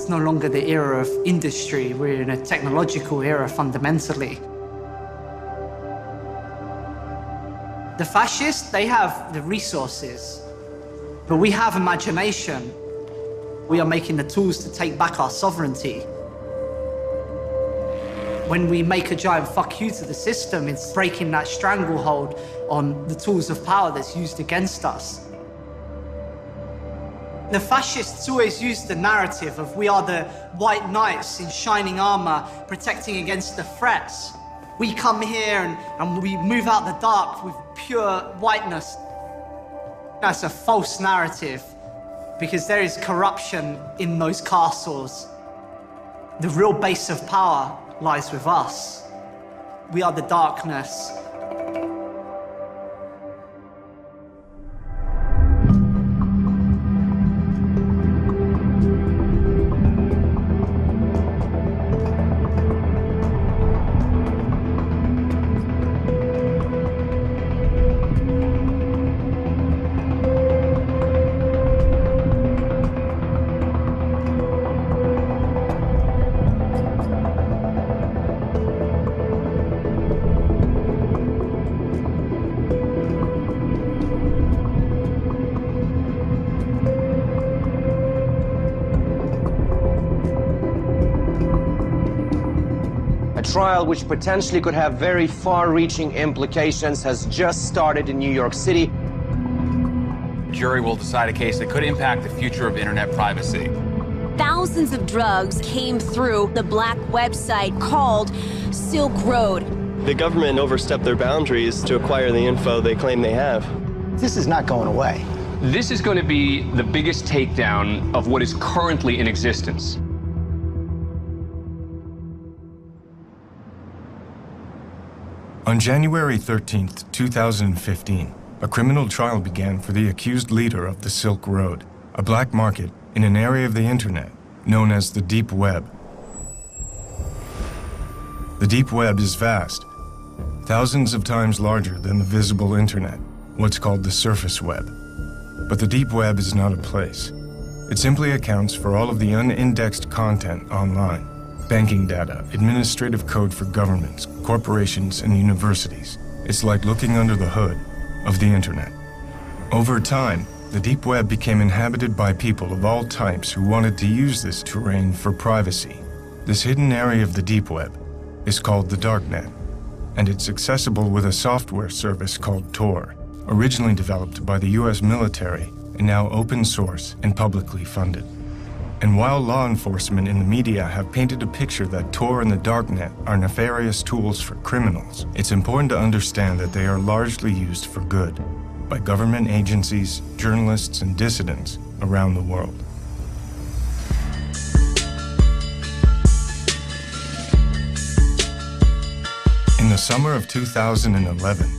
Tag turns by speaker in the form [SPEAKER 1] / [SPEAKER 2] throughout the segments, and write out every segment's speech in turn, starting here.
[SPEAKER 1] It's no longer the era of industry. We're in a technological era fundamentally. The fascists, they have the resources, but we have imagination. We are making the tools to take back our sovereignty. When we make a giant fuck you to the system, it's breaking that stranglehold on the tools of power that's used against us. The fascists always use the narrative of we are the white knights in shining armor protecting against the threats. We come here and we move out the dark with pure whiteness. That's a false narrative because there is corruption in those castles. The real base of power lies with us. We are the darkness.
[SPEAKER 2] Trial which potentially could have very far-reaching implications has just started in New York City.
[SPEAKER 3] Jury will decide a case that could impact the future of internet privacy.
[SPEAKER 4] Thousands of drugs came through the black website called Silk Road.
[SPEAKER 5] The government overstepped their boundaries to acquire the info they claim they have.
[SPEAKER 6] This is not going away.
[SPEAKER 7] This is going to be the biggest takedown of what is currently in existence.
[SPEAKER 8] On January 13, 2015, a criminal trial began for the accused leader of the Silk Road, a black market in an area of the internet known as the Deep Web. The Deep Web is vast, thousands of times larger than the visible internet, what's called the surface web. But the Deep Web is not a place. It simply accounts for all of the unindexed content online. Banking data, administrative code for governments, corporations, and universities. It's like looking under the hood of the internet. Over time, the Deep Web became inhabited by people of all types who wanted to use this terrain for privacy. This hidden area of the Deep Web is called the Darknet, and it's accessible with a software service called Tor, originally developed by the US military and now open source and publicly funded. And while law enforcement and the media have painted a picture that Tor and the Darknet are nefarious tools for criminals, it's important to understand that they are largely used for good by government agencies, journalists, and dissidents around the world. In the summer of 2011,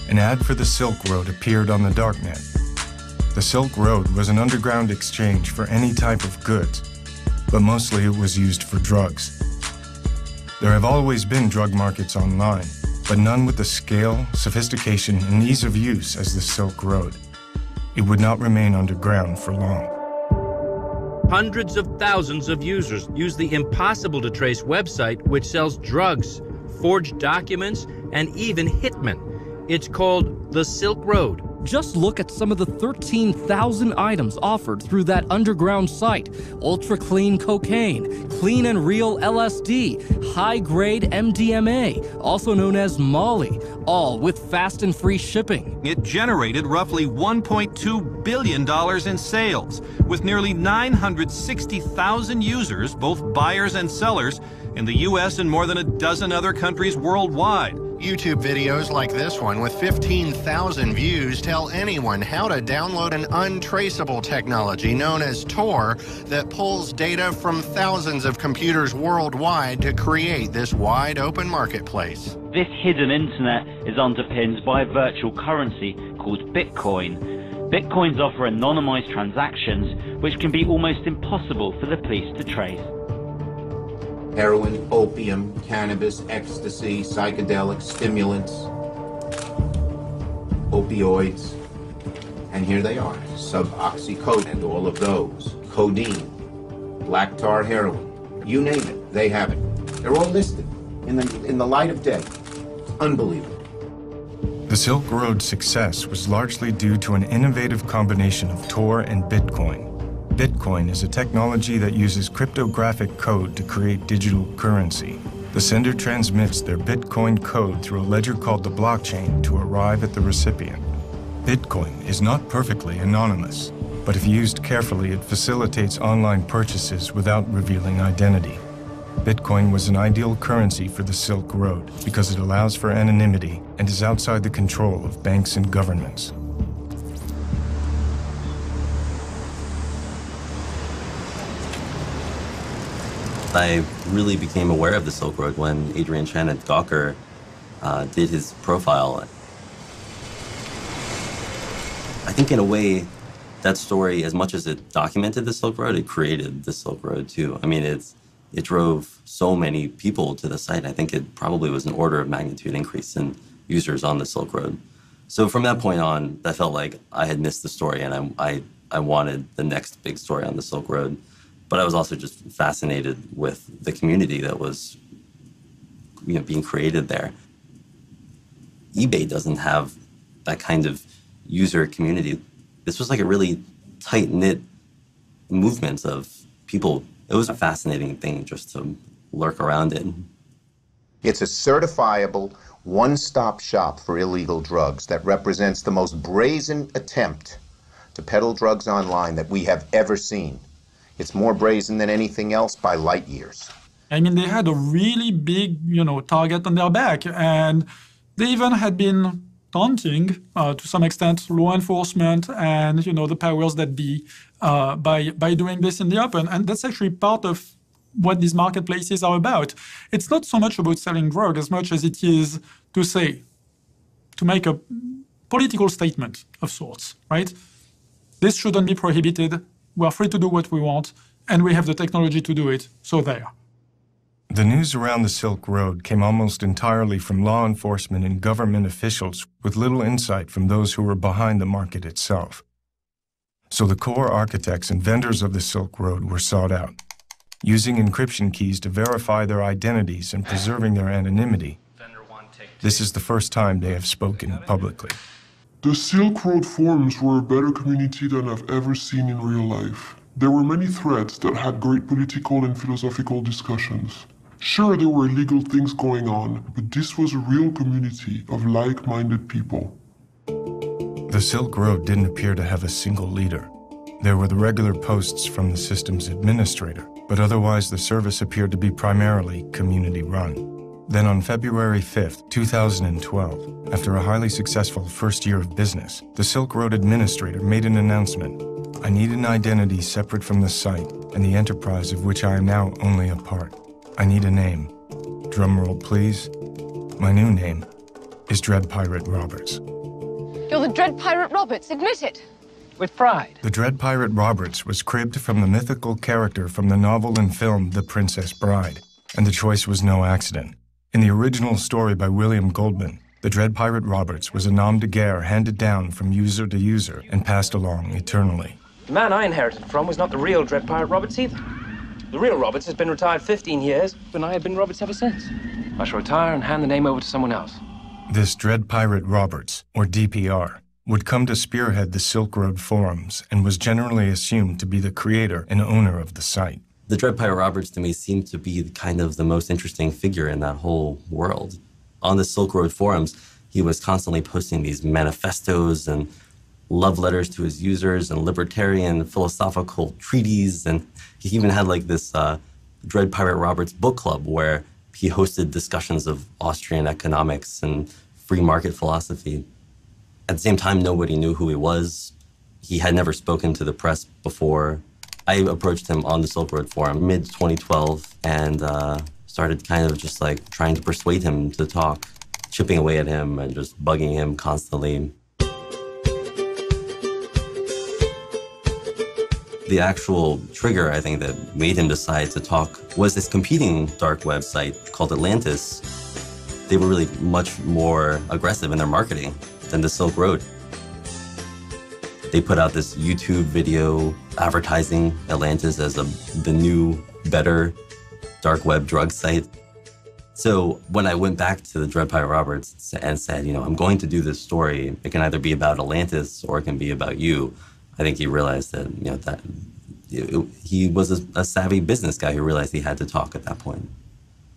[SPEAKER 8] an ad for the Silk Road appeared on the Darknet. The Silk Road was an underground exchange for any type of goods, but mostly it was used for drugs. There have always been drug markets online, but none with the scale, sophistication, and ease of use as the Silk Road. It would not remain underground for long.
[SPEAKER 9] Hundreds of thousands of users use the impossible-to-trace website which sells drugs, forged documents, and even hitmen. It's called the Silk Road.
[SPEAKER 10] Just look at some of the 13,000 items offered through that underground site. Ultra-clean cocaine, clean and real LSD, high-grade MDMA, also known as Molly, all with fast and free shipping.
[SPEAKER 11] It generated roughly $1.2 billion in sales, with nearly 960,000 users, both buyers and sellers, in the US and more than a dozen other countries worldwide.
[SPEAKER 12] YouTube videos like this one with 15,000 views tell anyone how to download an untraceable technology known as Tor that pulls data from thousands of computers worldwide to create this wide open marketplace.
[SPEAKER 13] This hidden internet is underpinned by a virtual currency called Bitcoin. Bitcoins offer anonymized transactions which can be almost impossible for the police to trace.
[SPEAKER 14] Heroin, opium, cannabis, ecstasy, psychedelics, stimulants, opioids, and here they are, suboxycodone and all of those, codeine, black tar heroin. You name it, they have it. They're all listed in the light of day. Unbelievable.
[SPEAKER 8] The Silk Road's success was largely due to an innovative combination of Tor and Bitcoin. Bitcoin is a technology that uses cryptographic code to create digital currency. The sender transmits their Bitcoin code through a ledger called the blockchain to arrive at the recipient. Bitcoin is not perfectly anonymous, but if used carefully, it facilitates online purchases without revealing identity. Bitcoin was an ideal currency for the Silk Road because it allows for anonymity and is outside the control of banks and governments.
[SPEAKER 15] I really became aware of the Silk Road when Adrian Chen at Gawker did his profile. I think in a way, that story, as much as it documented the Silk Road, it created the Silk Road too. I mean, it drove so many people to the site. I think it probably was an order of magnitude increase in users on the Silk Road. So from that point on, that felt like I had missed the story, and I wanted the next big story on the Silk Road. But I was also just fascinated with the community that was, being created there. eBay doesn't have that kind of user community. This was like a really tight-knit movement of people. It was a fascinating thing just to lurk around in.
[SPEAKER 14] It's a certifiable one-stop shop for illegal drugs that represents the most brazen attempt to peddle drugs online that we have ever seen. It's more brazen than anything else by light years.
[SPEAKER 16] I mean, they had a really big, target on their back, and they even had been taunting, to some extent, law enforcement and, the powers that be by doing this in the open. And that's actually part of what these marketplaces are about. It's not so much about selling drugs as much as it is to make a political statement of sorts, right? This shouldn't be prohibited. We're free to do what we want, and we have the technology to do it, so there.
[SPEAKER 8] The news around the Silk Road came almost entirely from law enforcement and government officials with little insight from those who were behind the market itself. So the core architects and vendors of the Silk Road were sought out. Using encryption keys to verify their identities and preserving their anonymity, this is the first time they have spoken publicly.
[SPEAKER 17] The Silk Road forums were a better community than I've ever seen in real life. There were many threads that had great political and philosophical discussions. Sure, there were illegal things going on, but this was a real community of like-minded people.
[SPEAKER 8] The Silk Road didn't appear to have a single leader. There were the regular posts from the system's administrator, but otherwise the service appeared to be primarily community-run. Then on February 5th, 2012, after a highly successful first year of business, the Silk Road administrator made an announcement. I need an identity separate from the site and the enterprise of which I am now only a part. I need a name. Drumroll, please. My new name is Dread Pirate Roberts.
[SPEAKER 18] You're the Dread Pirate Roberts, admit it.
[SPEAKER 19] With pride.
[SPEAKER 8] The Dread Pirate Roberts was cribbed from the mythical character from the novel and film The Princess Bride, and the choice was no accident. In the original story by William Goldman, the Dread Pirate Roberts was a nom de guerre handed down from user to user and passed along eternally.
[SPEAKER 19] The man I inherited from was not the real Dread Pirate Roberts either. The real Roberts has been retired 15 years, and I have been Roberts ever since. I shall retire and hand the name over to someone else.
[SPEAKER 8] This Dread Pirate Roberts, or DPR, would come to spearhead the Silk Road forums and was generally assumed to be the creator and owner of the site.
[SPEAKER 15] The Dread Pirate Roberts, to me, seemed to be kind of the most interesting figure in that whole world. On the Silk Road forums, he was constantly posting these manifestos and love letters to his users and libertarian philosophical treaties. And he even had like this Dread Pirate Roberts book club where he hosted discussions of Austrian economics and free market philosophy. At the same time, nobody knew who he was. He had never spoken to the press before. I approached him on the Silk Road forum mid-2012 and started kind of just like trying to persuade him to talk, chipping away at him and just bugging him constantly. The actual trigger, I think, that made him decide to talk was this competing dark website called Atlantis. They were really much more aggressive in their marketing than the Silk Road. They put out this YouTube video advertising Atlantis as the new, better dark web drug site. So when I went back to the Dread Pirate Roberts and said, I'm going to do this story, it can either be about Atlantis or it can be about you, I think he realized that, that he was a savvy business guy who realized he had to talk at that point.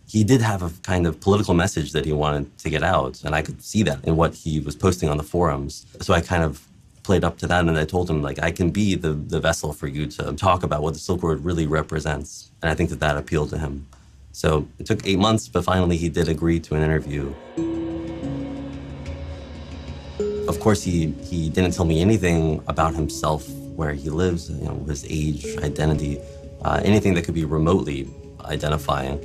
[SPEAKER 15] He did have a kind of political message that he wanted to get out, and I could see that in what he was posting on the forums. So I kind of played up to that, and I told him, I can be the vessel for you to talk about what the Silk Road really represents. And I think that appealed to him. So it took 8 months, but finally he did agree to an interview. Of course, he didn't tell me anything about himself, where he lives, his age, identity, anything that could be remotely identifying.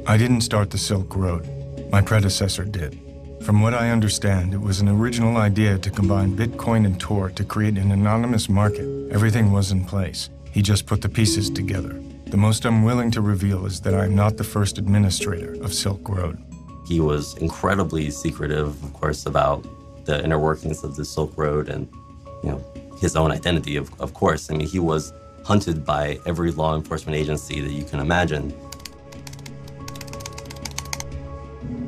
[SPEAKER 8] I didn't start the Silk Road. My predecessor did. From what I understand, it was an original idea to combine Bitcoin and Tor to create an anonymous market. Everything was in place. He just put the pieces together. The most I'm willing to reveal is that I am not the first administrator of Silk Road.
[SPEAKER 15] He was incredibly secretive, of course, about the inner workings of the Silk Road and, his own identity, of course. I mean, he was hunted by every law enforcement agency that you can imagine.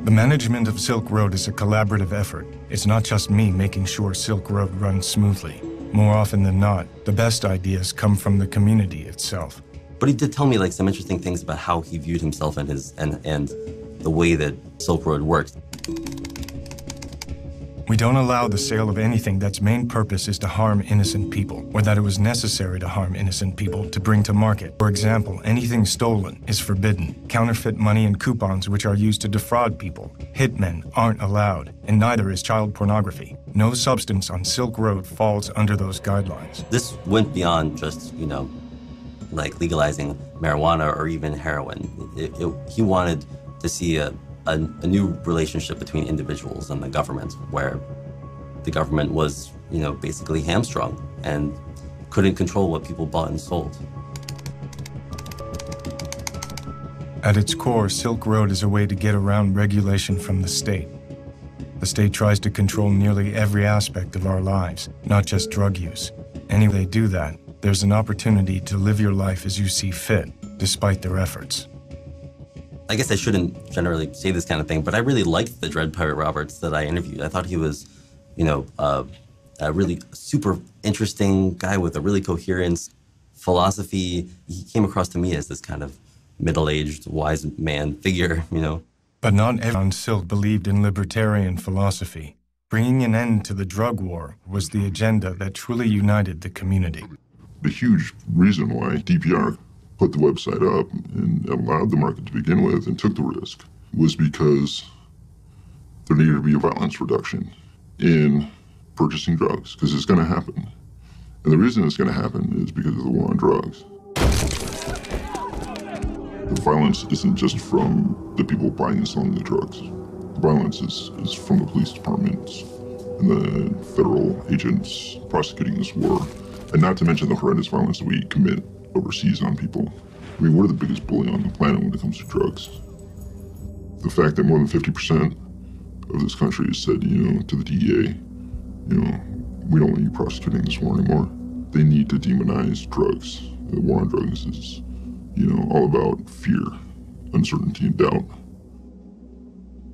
[SPEAKER 8] The management of Silk Road is a collaborative effort. It's not just me making sure Silk Road runs smoothly. More often than not, the best ideas come from the community itself.
[SPEAKER 15] But he did tell me some interesting things about how he viewed himself and the way that Silk Road worked.
[SPEAKER 8] We don't allow the sale of anything that's main purpose is to harm innocent people, or that it was necessary to harm innocent people to bring to market. For example, anything stolen is forbidden. Counterfeit money and coupons which are used to defraud people. Hitmen aren't allowed, and neither is child pornography. No substance on Silk Road falls under those guidelines.
[SPEAKER 15] This went beyond just, legalizing marijuana or even heroin. He wanted to see a new relationship between individuals and the government, where the government was, basically hamstrung and couldn't control what people bought and sold.
[SPEAKER 8] At its core, Silk Road is a way to get around regulation from the state. The state tries to control nearly every aspect of our lives, not just drug use. Any way they do that, there's an opportunity to live your life as you see fit, despite their efforts.
[SPEAKER 15] I guess I shouldn't generally say this kind of thing, but I really liked the Dread Pirate Roberts that I interviewed. I thought he was, a really super interesting guy with a really coherent philosophy. He came across to me as this kind of middle-aged, wise man figure,
[SPEAKER 8] But not everyone on Silk believed in libertarian philosophy. Bringing an end to the drug war was the agenda that truly united the community.
[SPEAKER 17] The huge reason why DPR put the website up and allowed the market to begin with and took the risk was because there needed to be a violence reduction in purchasing drugs, because it's going to happen. And the reason it's going to happen is because of the war on drugs. The violence isn't just from the people buying and selling the drugs. The violence is from the police departments and the federal agents prosecuting this war. And not to mention the horrendous violence that we commit overseas on people. I mean, we're the biggest bully on the planet when it comes to drugs. The fact that more than 50% of this country has said, to the DEA, we don't want you prosecuting this war anymore. They need to demonize drugs. The war on drugs is, all about fear, uncertainty, and doubt.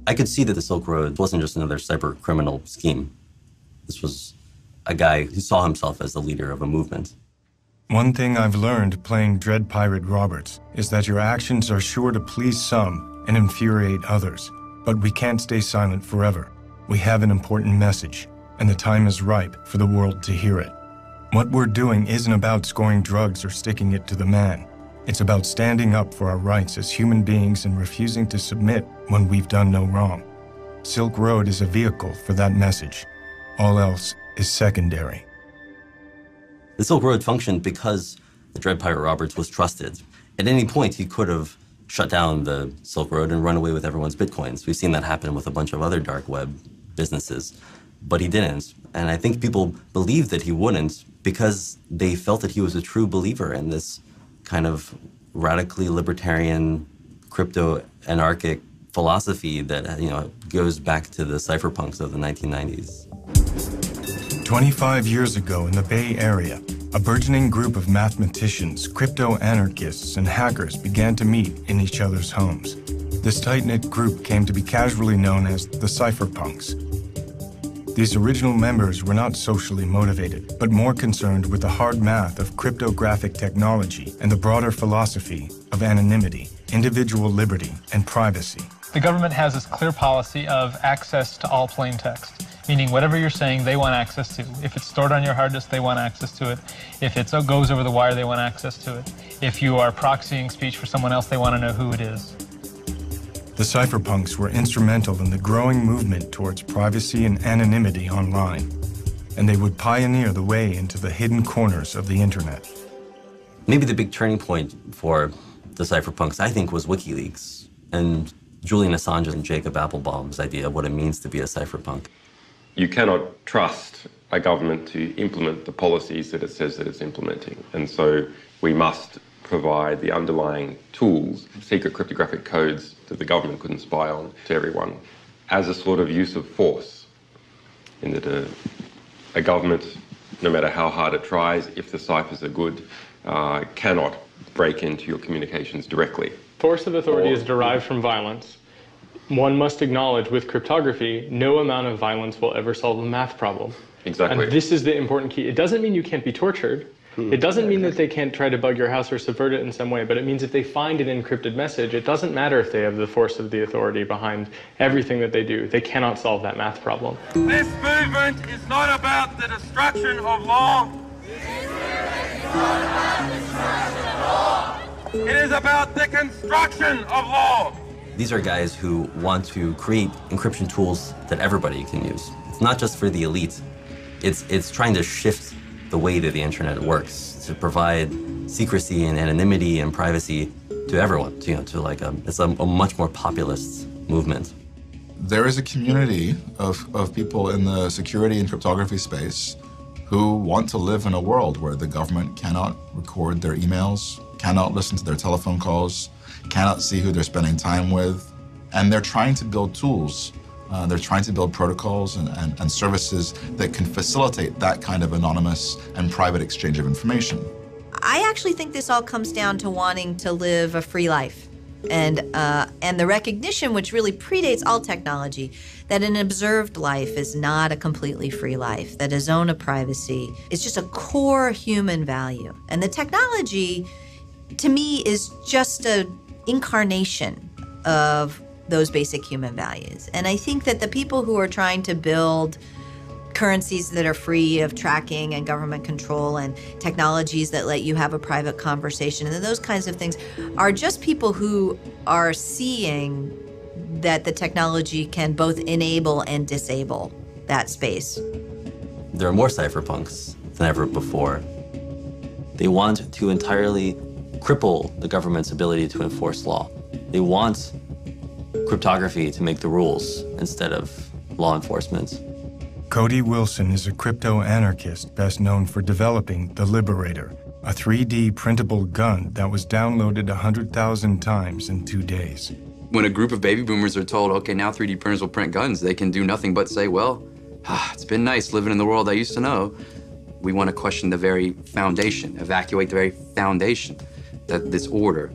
[SPEAKER 15] I could see that the Silk Road wasn't just another cyber criminal scheme. This was a guy who saw himself as the leader of a movement.
[SPEAKER 8] One thing I've learned playing Dread Pirate Roberts is that your actions are sure to please some and infuriate others. But we can't stay silent forever. We have an important message, and the time is ripe for the world to hear it. What we're doing isn't about scoring drugs or sticking it to the man. It's about standing up for our rights as human beings and refusing to submit when we've done no wrong. Silk Road is a vehicle for that message. All else is secondary.
[SPEAKER 15] The Silk Road functioned because the Dread Pirate Roberts was trusted. At any point, he could have shut down the Silk Road and run away with everyone's bitcoins. We've seen that happen with a bunch of other dark web businesses, but he didn't. And I think people believed that he wouldn't because they felt that he was a true believer in this kind of radically libertarian, crypto-anarchic philosophy that, goes back to the cypherpunks of the 1990s.
[SPEAKER 8] 25 years ago in the Bay Area, a burgeoning group of mathematicians, crypto-anarchists, and hackers began to meet in each other's homes. This tight-knit group came to be casually known as the cypherpunks. These original members were not socially motivated, but more concerned with the hard math of cryptographic technology and the broader philosophy of anonymity, individual liberty, and privacy.
[SPEAKER 20] The government has this clear policy of access to all plain text, meaning whatever you're saying, they want access to. If it's stored on your hard disk, they want access to it. If it goes over the wire, they want access to it. If you are proxying speech for someone else, they want to know who it is.
[SPEAKER 8] The cypherpunks were instrumental in the growing movement towards privacy and anonymity online, and they would pioneer the way into the hidden corners of the internet.
[SPEAKER 15] Maybe the big turning point for the cypherpunks, I think, was WikiLeaks and Julian Assange and Jacob Appelbaum's idea of what it means to be a cypherpunk.
[SPEAKER 7] You cannot trust a government to implement the policies that it says that it's implementing. And so we must provide the underlying tools, secret cryptographic codes that the government couldn't spy on, to everyone, as a sort of use of force. In that a government, no matter how hard it tries, if the ciphers are good, cannot break into your communications directly.
[SPEAKER 20] Force of authority is derived from violence. One must acknowledge with cryptography, no amount of violence will ever solve a math problem.
[SPEAKER 7] Exactly.
[SPEAKER 20] And this is the important key. It doesn't mean you can't be tortured. It doesn't mean that they can't try to bug your house or subvert it in some way, but it means if they find an encrypted message, it doesn't matter if they have the force of the authority behind everything that they do. They cannot solve that math problem.
[SPEAKER 11] This movement is not about the destruction of law. It is about the construction of law.
[SPEAKER 15] These are guys who want to create encryption tools that everybody can use. It's not just for the elite. It's trying to shift the way that the internet works to provide secrecy and anonymity and privacy to everyone. It's a much more populist movement.
[SPEAKER 21] There is a community of people in the security and cryptography space who want to live in a world where the government cannot record their emails, cannot listen to their telephone calls, cannot see who they're spending time with, and they're trying to build tools. They're trying to build protocols and services that can facilitate that kind of anonymous and private exchange of information.
[SPEAKER 22] I actually think this all comes down to wanting to live a free life and the recognition, which really predates all technology, that an observed life is not a completely free life, that a zone of privacy is just a core human value. And the technology, to me, is just an incarnation of those basic human values. And I think that the people who are trying to build currencies that are free of tracking and government control and technologies that let you have a private conversation and those kinds of things are just people who are seeing that the technology can both enable and disable that space.
[SPEAKER 15] There are more cypherpunks than ever before. They want to entirely cripple the government's ability to enforce law. They want cryptography to make the rules instead of law enforcement.
[SPEAKER 8] Cody Wilson is a crypto-anarchist best known for developing the Liberator, a 3D printable gun that was downloaded 100,000 times in 2 days.
[SPEAKER 23] When a group of baby boomers are told, okay, now 3D printers will print guns, they can do nothing but say, well, it's been nice living in the world I used to know. We want to question the very foundation, evacuate the very foundation that this order,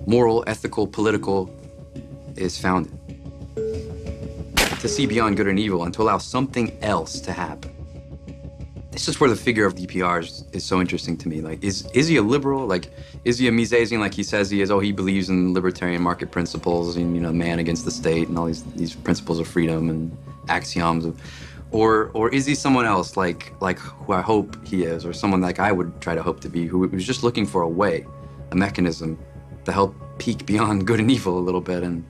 [SPEAKER 23] moral, ethical, political, is founded. To see beyond good and evil and to allow something else to happen. This is where the figure of DPR is so interesting to me. Like, is he a liberal? Like, is he a Misesian like he says he is? Oh, he believes in libertarian market principles and, man against the state and all these principles of freedom and axioms of, or is he someone else like who I hope he is, or someone like I would try to hope to be, who was just looking for a way, a mechanism to help peek beyond good and evil a little bit? And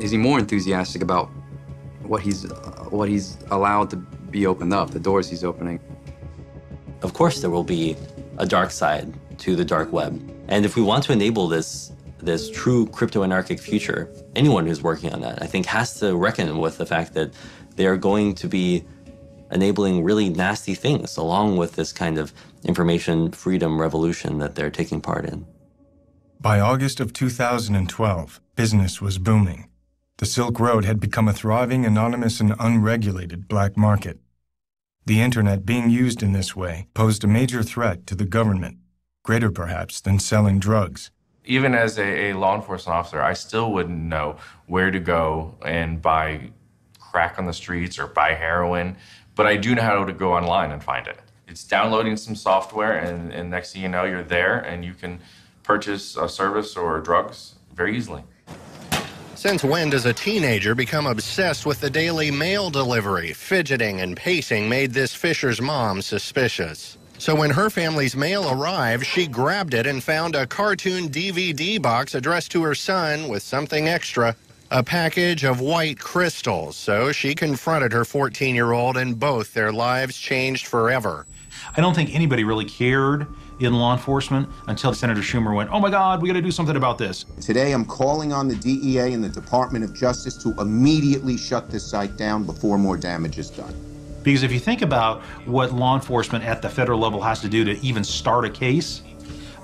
[SPEAKER 23] is he more enthusiastic about what he's allowed to be opened up, the doors he's opening?
[SPEAKER 15] Of course there will be a dark side to the dark web. And if we want to enable this true crypto-anarchic future, anyone who's working on that, I think, has to reckon with the fact that they are going to be enabling really nasty things along with this kind of information freedom revolution that they're taking part in.
[SPEAKER 8] By August of 2012, business was booming. The Silk Road had become a thriving, anonymous, and unregulated black market. The internet being used in this way posed a major threat to the government, greater perhaps than selling drugs.
[SPEAKER 1] Even as a law enforcement officer, I still wouldn't know where to go and buy crack on the streets or buy heroin, but I do know how to go online and find it. It's downloading some software, and next thing you know, you're there and you can purchase a service or drugs very easily.
[SPEAKER 12] Since when does a teenager become obsessed with the daily mail delivery? Fidgeting and pacing made this Fisher's mom suspicious. So when her family's mail arrived, she grabbed it and found a cartoon DVD box addressed to her son with something extra, a package of white crystals. So she confronted her 14-year-old, and both their lives changed forever.
[SPEAKER 2] I don't think anybody really cared in law enforcement until Senator Schumer went, oh my God, we got to do something about this.
[SPEAKER 14] Today, I'm calling on the DEA and the Department of Justice to immediately shut this site down before more damage is done.
[SPEAKER 2] Because if you think about what law enforcement at the federal level has to do to even start a case,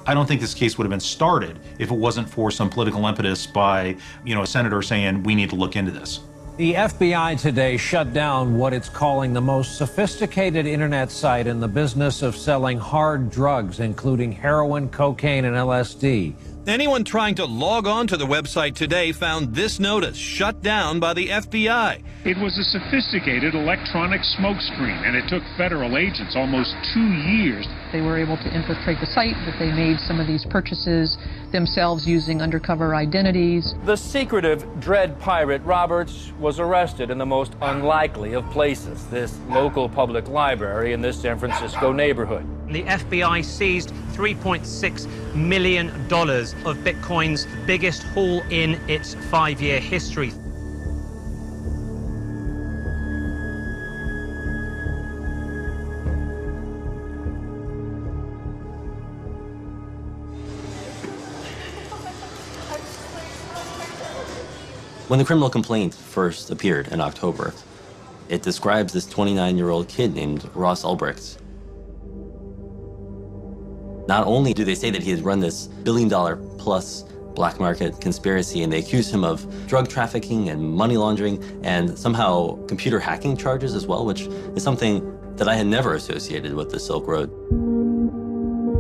[SPEAKER 2] I don't think this case would have been started if it wasn't for some political impetus by, a senator saying, we need to look into this.
[SPEAKER 3] The FBI today shut down what it's calling the most sophisticated internet site in the business of selling hard drugs, including heroin, cocaine, and LSD.
[SPEAKER 11] Anyone trying to log on to the website today found this notice shut down by the FBI.
[SPEAKER 24] It was a sophisticated electronic smokescreen, and it took federal agents almost 2 years.
[SPEAKER 25] They were able to infiltrate the site, that they made some of these purchases themselves using undercover identities.
[SPEAKER 9] The secretive Dread Pirate Roberts was arrested in the most unlikely of places, this local public library in this San Francisco neighborhood.
[SPEAKER 26] The FBI seized $3.6 million of Bitcoin's biggest haul in its 5-year history.
[SPEAKER 15] When the criminal complaint first appeared in October, it describes this 29-year-old kid named Ross Ulbricht. Not only do they say that he has run this billion-dollar-plus black market conspiracy, and they accuse him of drug trafficking and money laundering and somehow computer hacking charges as well, which is something that I had never associated with the Silk Road.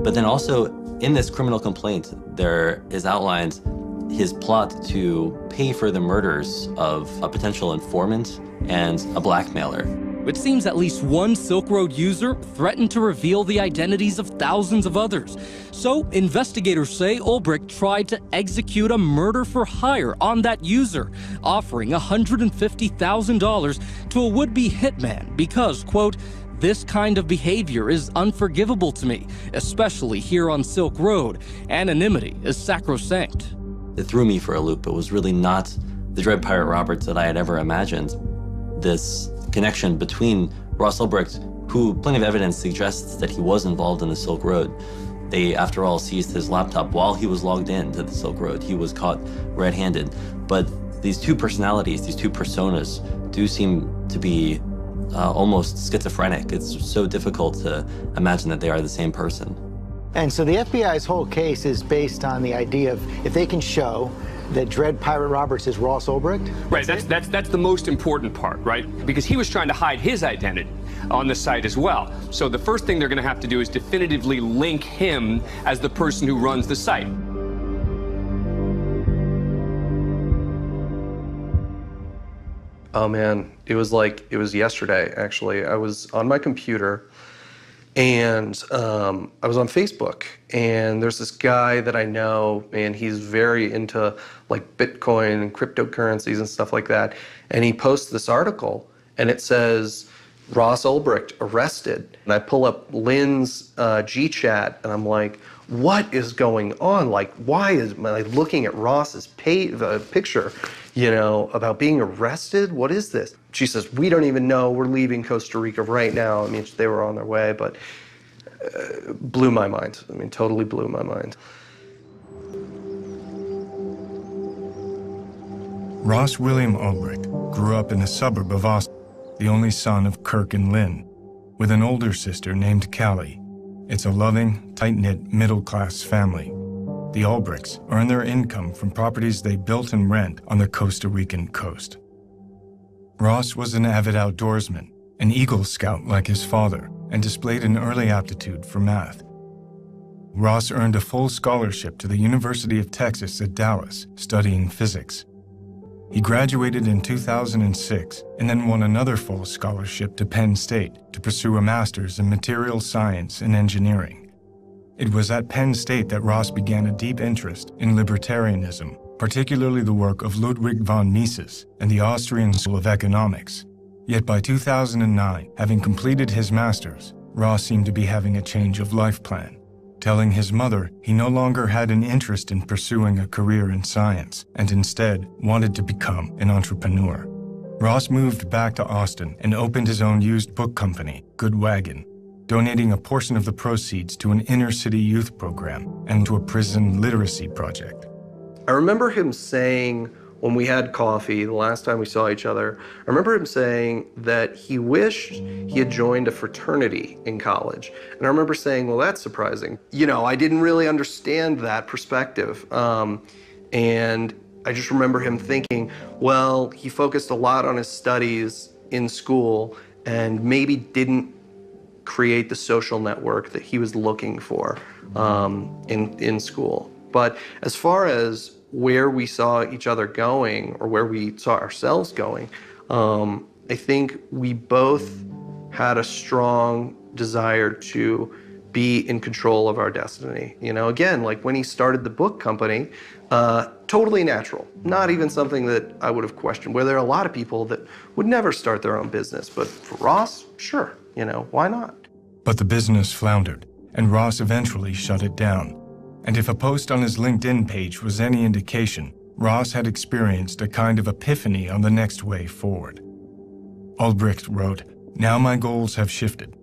[SPEAKER 15] But then also in this criminal complaint, there is outlined his plot to pay for the murders of a potential informant and a blackmailer.
[SPEAKER 10] It seems at least one Silk Road user threatened to reveal the identities of thousands of others. So investigators say Ulbricht tried to execute a murder for hire on that user, offering $150,000 to a would-be hitman because, quote, "This kind of behavior is unforgivable to me, especially here on Silk Road. Anonymity is sacrosanct."
[SPEAKER 15] It threw me for a loop. It was really not the Dread Pirate Roberts that I had ever imagined. This connection between Ross Ulbricht, who plenty of evidence suggests that he was involved in the Silk Road. They, after all, seized his laptop while he was logged in to the Silk Road. He was caught red-handed. But these two personalities, these two personas, do seem to be almost schizophrenic. It's so difficult to imagine that they are the same person.
[SPEAKER 6] And so the FBI's whole case is based on the idea of if they can show that Dread Pirate Roberts is Ross Ulbricht?
[SPEAKER 27] Right, that's the most important part, right? Because he was trying to hide his identity on the site as well. So the first thing they're going to have to do is definitively link him as the person who runs the site.
[SPEAKER 28] Oh man, it was yesterday, actually. I was on my computer and I was on Facebook, and there's this guy that I know, and he's very into like Bitcoin and cryptocurrencies and stuff like that. And he posts this article, and it says, Ross Ulbricht arrested. And I pull up Lynn's G-chat, and I'm like, what is going on? Like, why is I looking at Ross's picture, about being arrested? What is this? She says, we don't even know. We're leaving Costa Rica right now. I mean, they were on their way, but blew my mind. I mean, totally blew my mind.
[SPEAKER 8] Ross William Ulbricht grew up in a suburb of Austin, the only son of Kirk and Lynn, with an older sister named Callie. It's a loving, tight-knit, middle-class family. The Ulbrichts earn their income from properties they built and rent on the Costa Rican coast. Ross was an avid outdoorsman, an Eagle Scout like his father, and displayed an early aptitude for math. Ross earned a full scholarship to the University of Texas at Dallas, studying physics. He graduated in 2006 and then won another full scholarship to Penn State to pursue a master's in material science and engineering. It was at Penn State that Ross began a deep interest in libertarianism, particularly the work of Ludwig von Mises and the Austrian School of Economics. Yet by 2009, having completed his master's, Ross seemed to be having a change of life plan, telling his mother he no longer had an interest in pursuing a career in science and instead wanted to become an entrepreneur. Ross moved back to Austin and opened his own used book company, Good Wagon, donating a portion of the proceeds to an inner-city youth program and to a prison literacy project.
[SPEAKER 28] I remember him saying when we had coffee the last time we saw each other, I remember him saying that he wished he had joined a fraternity in college. And I remember saying, well, that's surprising. You know, I didn't really understand that perspective. And I just remember him thinking, well, he focused a lot on his studies in school and maybe didn't create the social network that he was looking for in school. But as far as where we saw each other going or where we saw ourselves going, I think we both had a strong desire to be in control of our destiny. You know, again, like when he started the book company, totally natural, not even something that I would have questioned, where there are a lot of people that would never start their own business. But for Ross, sure, you know, why not?
[SPEAKER 8] But the business floundered, and Ross eventually shut it down. And if a post on his LinkedIn page was any indication, Ross had experienced a kind of epiphany on the next way forward. Albrecht wrote, "Now my goals have shifted.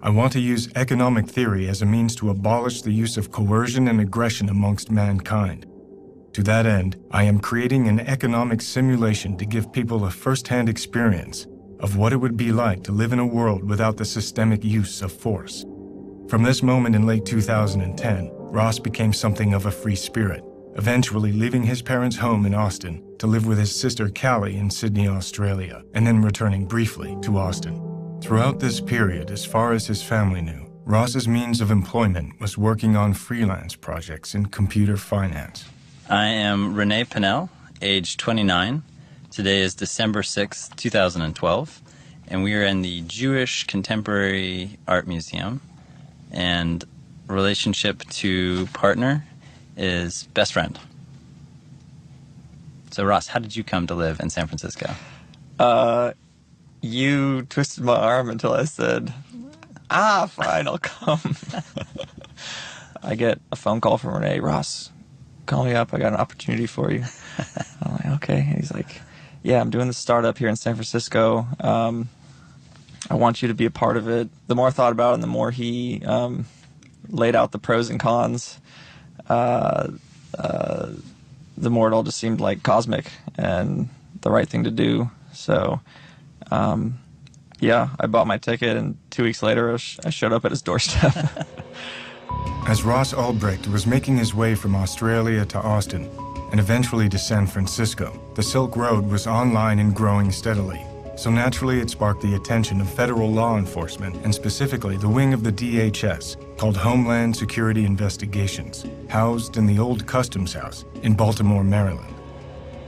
[SPEAKER 8] I want to use economic theory as a means to abolish the use of coercion and aggression amongst mankind. To that end, I am creating an economic simulation to give people a first-hand experience of what it would be like to live in a world without the systemic use of force." From this moment in late 2010, Ross became something of a free spirit, eventually leaving his parents' home in Austin to live with his sister Callie in Sydney, Australia, and then returning briefly to Austin. Throughout this period, as far as his family knew, Ross's means of employment was working on freelance projects in computer finance.
[SPEAKER 4] I am Renee Pinnell, age 29. Today is December 6th, 2012, and we are in the Jewish Contemporary Art Museum, and relationship to partner is best friend. So Ross, how did you come to live in San Francisco?
[SPEAKER 5] You twisted my arm until I said, fine, I'll come. I get a phone call from Renee. "Ross, call me up, I got an opportunity for you." I'm like, okay. And he's like, "Yeah, I'm doing this startup here in San Francisco. I want you to be a part of it." The more I thought about it, and the more he laid out the pros and cons, the more it all just seemed like cosmic and the right thing to do. So, yeah, I bought my ticket, and 2 weeks later, I showed up at his doorstep.
[SPEAKER 8] As Ross Albrecht was making his way from Australia to Austin, and eventually to San Francisco, the Silk Road was online and growing steadily. So naturally, it sparked the attention of federal law enforcement, and specifically the wing of the DHS, called Homeland Security Investigations, housed in the old Customs House in Baltimore, Maryland.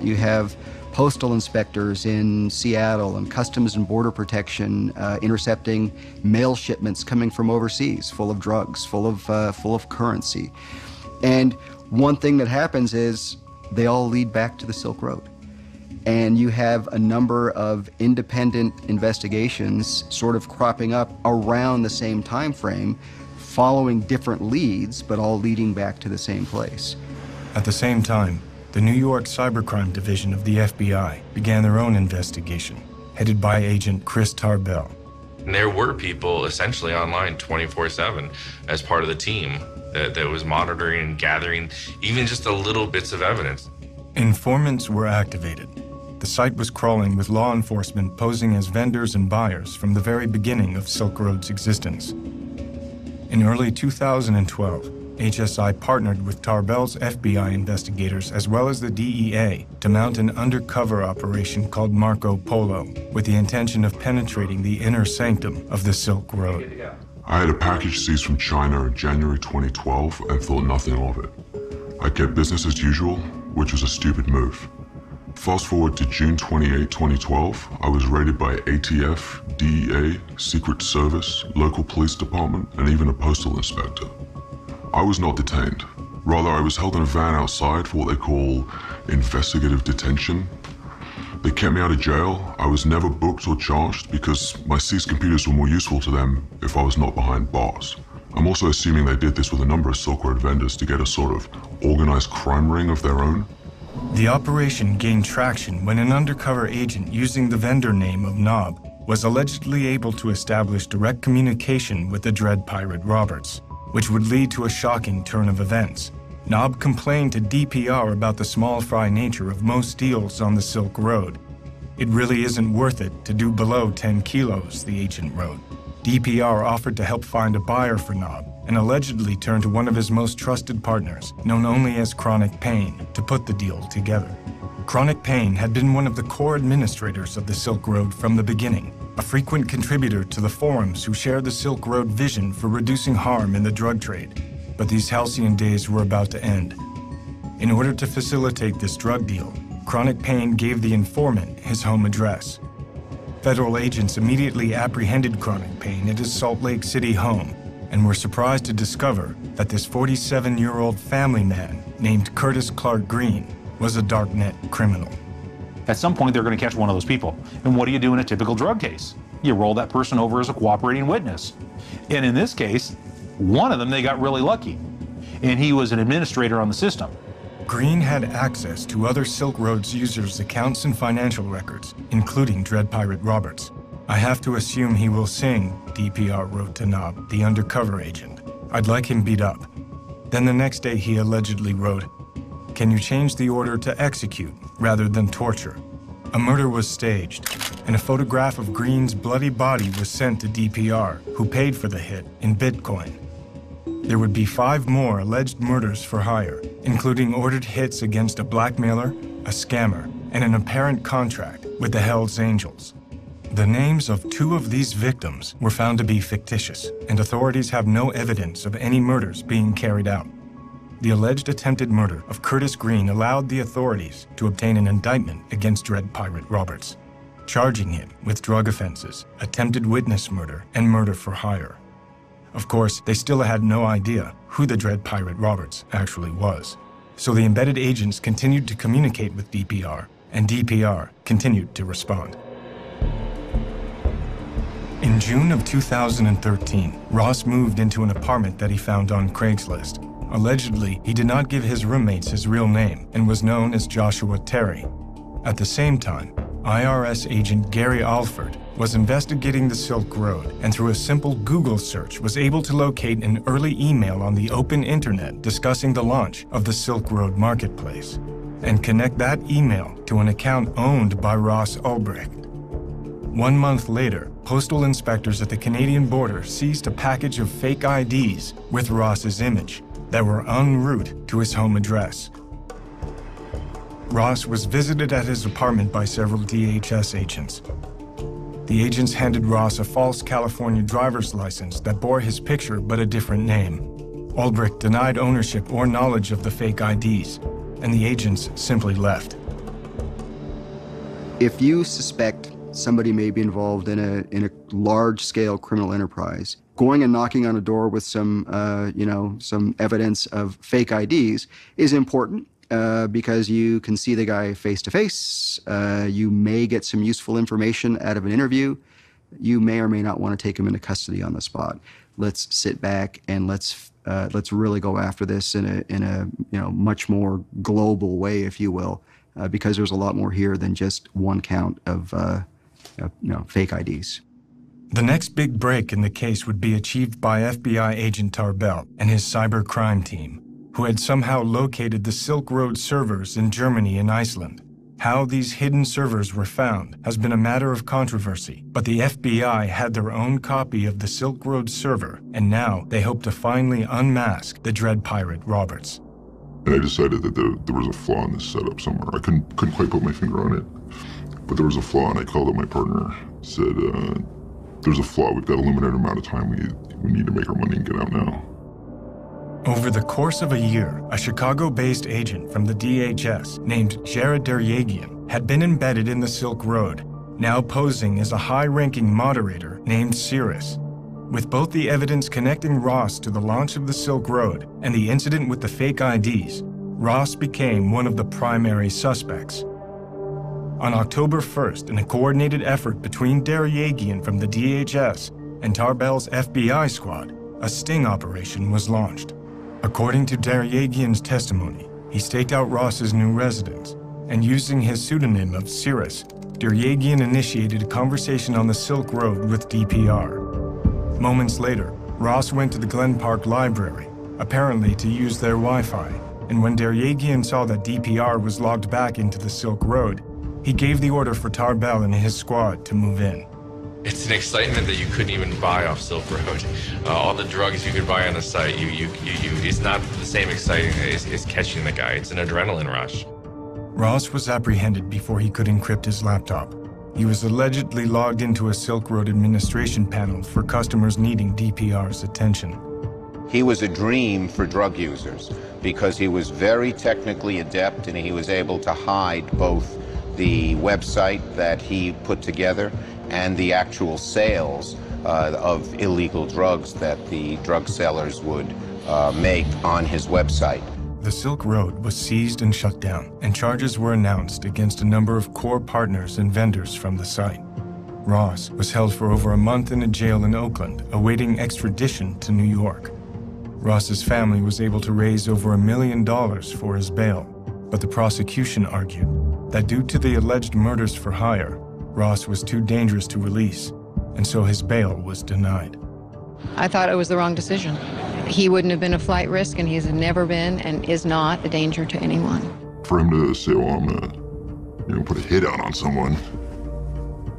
[SPEAKER 7] You have postal inspectors in Seattle and Customs and Border Protection intercepting mail shipments coming from overseas, full of drugs, full of currency. And one thing that happens is they all lead back to the Silk Road. And you have a number of independent investigations sort of cropping up around the same time frame, following different leads, but all leading back to the same place.
[SPEAKER 8] At the same time, the New York Cybercrime Division of the FBI began their own investigation, headed by Agent Chris Tarbell.
[SPEAKER 1] And there were people essentially online 24/7 as part of the team that was monitoring and gathering even just a little bits of evidence.
[SPEAKER 8] Informants were activated. The site was crawling with law enforcement posing as vendors and buyers from the very beginning of Silk Road's existence. In early 2012, HSI partnered with Tarbell's FBI investigators as well as the DEA to mount an undercover operation called Marco Polo with the intention of penetrating the inner sanctum of the Silk Road.
[SPEAKER 13] I had a package seized from China in January 2012 and thought nothing of it. I kept business as usual, which was a stupid move. Fast forward to June 28, 2012, I was raided by ATF, DEA, Secret Service, local police department, and even a postal inspector. I was not detained. Rather, I was held in a van outside for what they call investigative detention. They kept me out of jail. I was never booked or charged because my seized computers were more useful to them if I was not behind bars. I'm also assuming they did this with a number of Silk Road vendors to get a sort of organized crime ring of their own.
[SPEAKER 8] The operation gained traction when an undercover agent using the vendor name of Knob was allegedly able to establish direct communication with the Dread Pirate Roberts, which would lead to a shocking turn of events. Knob complained to DPR about the small fry nature of most deals on the Silk Road. It really isn't worth it to do below 10 kilos, the agent wrote. DPR offered to help find a buyer for Knob and allegedly turned to one of his most trusted partners, known only as Chronic Pain, to put the deal together. Chronic Pain had been one of the core administrators of the Silk Road from the beginning, a frequent contributor to the forums who shared the Silk Road vision for reducing harm in the drug trade. But these halcyon days were about to end. In order to facilitate this drug deal, Chronic Pain gave the informant his home address. Federal agents immediately apprehended Chronic Pain at his Salt Lake City home and were surprised to discover that this 47-year-old family man named Curtis Clark Green was a darknet criminal.
[SPEAKER 2] At some point, they're going to catch one of those people. And what do you do in a typical drug case? You roll that person over as a cooperating witness. And in this case, one of them, they got really lucky. And he was an administrator on the system.
[SPEAKER 8] Green had access to other Silk Road's users' accounts and financial records, including Dread Pirate Roberts. I have to assume he will sing, DPR wrote to Knob, the undercover agent. I'd like him beat up. Then the next day he allegedly wrote, "Can you change the order to execute rather than torture?" A murder was staged, and a photograph of Green's bloody body was sent to DPR, who paid for the hit in Bitcoin. There would be 5 more alleged murders for hire, including ordered hits against a blackmailer, a scammer, and an apparent contract with the Hells Angels. The names of 2 of these victims were found to be fictitious, and authorities have no evidence of any murders being carried out. The alleged attempted murder of Curtis Green allowed the authorities to obtain an indictment against Dread Pirate Roberts, charging him with drug offenses, attempted witness murder, and murder for hire. Of course, they still had no idea who the Dread Pirate Roberts actually was. So the embedded agents continued to communicate with DPR, and DPR continued to respond. In June of 2013, Ross moved into an apartment that he found on Craigslist. Allegedly, he did not give his roommates his real name and was known as Joshua Terry. At the same time, IRS agent Gary Alford was investigating the Silk Road and through a simple Google search was able to locate an early email on the open internet discussing the launch of the Silk Road marketplace and connect that email to an account owned by Ross Ulbricht. 1 month later, postal inspectors at the Canadian border seized a package of fake IDs with Ross's image that were en route to his home address. Ross was visited at his apartment by several DHS agents. The agents handed Ross a false California driver's license that bore his picture but a different name. Ulbricht denied ownership or knowledge of the fake IDs, and the agents simply left.
[SPEAKER 7] If you suspect somebody may be involved in a large-scale criminal enterprise, going and knocking on a door with some evidence of fake IDs is important. Because you can see the guy face to face. You may get some useful information out of an interview. You may or may not want to take him into custody on the spot. Let's sit back and let's really go after this in a much more global way, if you will, because there's a lot more here than just one count of fake IDs.
[SPEAKER 8] The next big break in the case would be achieved by FBI agent Tarbell and his cyber crime team, who had somehow located the Silk Road servers in Germany and Iceland. How these hidden servers were found has been a matter of controversy, but the FBI had their own copy of the Silk Road server, and now they hope to finally unmask the Dread Pirate Roberts.
[SPEAKER 13] And I decided that there was a flaw in this setup somewhere. I couldn't quite put my finger on it, but there was a flaw, and I called up my partner, said, there's a flaw, we've got a limited amount of time, we need to make our money and get out now.
[SPEAKER 8] Over the course of a year, a Chicago-based agent from the DHS named Jared Deryagian had been embedded in the Silk Road, now posing as a high-ranking moderator named Cirrus. With both the evidence connecting Ross to the launch of the Silk Road and the incident with the fake IDs, Ross became one of the primary suspects. On October 1st, in a coordinated effort between Deryagian from the DHS and Tarbell's FBI squad, a sting operation was launched. According to Deryagian's testimony, he staked out Ross's new residence, and using his pseudonym of Cirrus, Deryagian initiated a conversation on the Silk Road with DPR. Moments later, Ross went to the Glen Park Library, apparently to use their Wi-Fi, and when Deryagian saw that DPR was logged back into the Silk Road, he gave the order for Tarbell and his squad to move in.
[SPEAKER 1] It's an excitement that you couldn't even buy off Silk Road. All the drugs you could buy on the site, it's not the same exciting as catching the guy. It's an adrenaline rush.
[SPEAKER 8] Ross was apprehended before he could encrypt his laptop. He was allegedly logged into a Silk Road administration panel for customers needing DPR's attention.
[SPEAKER 14] He was a dream for drug users because he was very technically adept and he was able to hide both the website that he put together and the actual sales of illegal drugs that the drug sellers would make on his website.
[SPEAKER 8] The Silk Road was seized and shut down, and charges were announced against a number of core partners and vendors from the site. Ross was held for over a month in a jail in Oakland, awaiting extradition to New York. Ross's family was able to raise over $1 million for his bail, but the prosecution argued that due to the alleged murders for hire, Ross was too dangerous to release, and so his bail was denied.
[SPEAKER 16] I thought it was the wrong decision. He wouldn't have been a flight risk, and he's never been and is not a danger to anyone.
[SPEAKER 13] For him to say, well, I'm gonna, put a hit out on someone,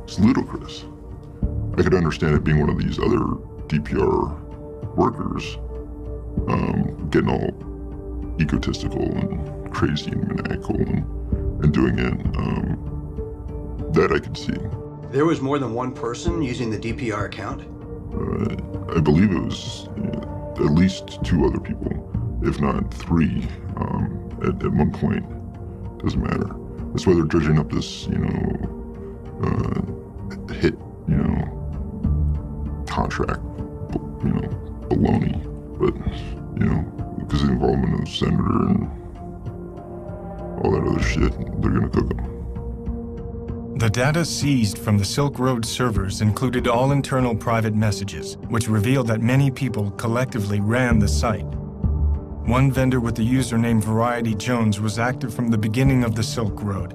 [SPEAKER 13] it's ludicrous. I could understand it being one of these other DPR workers, getting all egotistical and crazy and maniacal and doing it. That I could see.
[SPEAKER 17] There was more than one person using the DPR account?
[SPEAKER 13] I believe it was at least 2 other people, if not 3, at one point. Doesn't matter. That's why they're dredging up this, hit, contract, baloney. But, because of the involvement of the senator and all that other shit, they're gonna cook them.
[SPEAKER 8] The data seized from the Silk Road servers included all internal private messages, which revealed that many people collectively ran the site. One vendor with the username Variety Jones was active from the beginning of the Silk Road.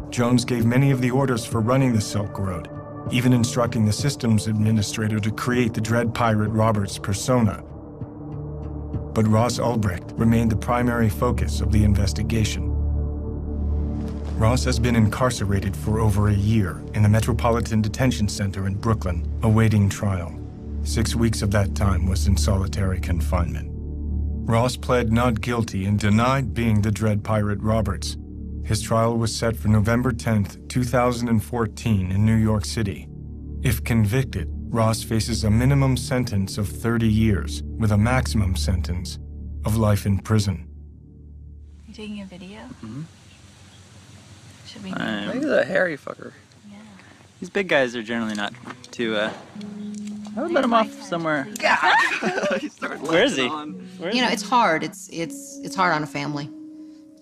[SPEAKER 8] Jones gave many of the orders for running the Silk Road, even instructing the systems administrator to create the Dread Pirate Roberts persona. But Ross Ulbricht remained the primary focus of the investigation. Ross has been incarcerated for over a year in the Metropolitan Detention Center in Brooklyn, awaiting trial. 6 weeks of that time was in solitary confinement. Ross pled not guilty and denied being the Dread Pirate Roberts. His trial was set for November 10th, 2014 in New York City. If convicted, Ross faces a minimum sentence of 30 years with a maximum sentence of life in prison.
[SPEAKER 18] You taking a video?
[SPEAKER 5] Mm-hmm.
[SPEAKER 18] Should we?
[SPEAKER 5] He's a hairy fucker.
[SPEAKER 18] Yeah.
[SPEAKER 5] These big guys are generally not too, I would let him off somewhere. Where is he?
[SPEAKER 16] It's hard. It's hard on a family.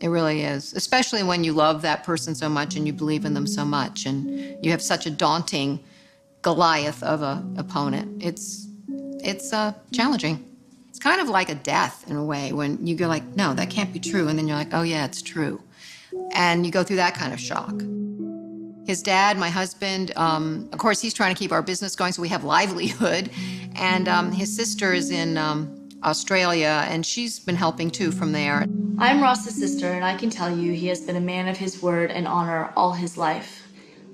[SPEAKER 16] It really is. Especially when you love that person so much and you believe in them so much and you have such a daunting Goliath of an opponent. It's challenging. It's kind of like a death in a way when you go like, no, that can't be true. And then you're like, oh yeah, it's true. And you go through that kind of shock. His dad, my husband, of course, he's trying to keep our business going so we have livelihood. And his sister is in Australia, and she's been helping too from there.
[SPEAKER 3] I'm Ross's sister, and I can tell you he has been a man of his word and honor all his life.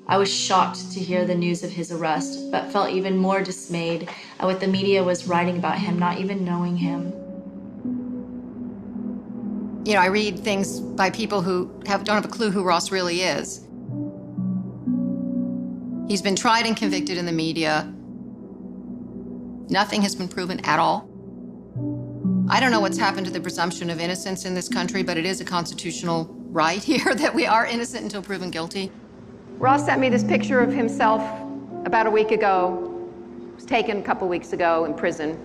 [SPEAKER 3] I was shocked to hear the news of his arrest, but felt even more dismayed at what the media was writing about him, not even knowing him.
[SPEAKER 16] You know, I read things by people who don't have a clue who Ross really is. He's been tried and convicted in the media. Nothing has been proven at all. I don't know what's happened to the presumption of innocence in this country, but it is a constitutional right here that we are innocent until proven guilty.
[SPEAKER 11] Ross sent me this picture of himself about a week ago. It was taken a couple weeks ago in prison.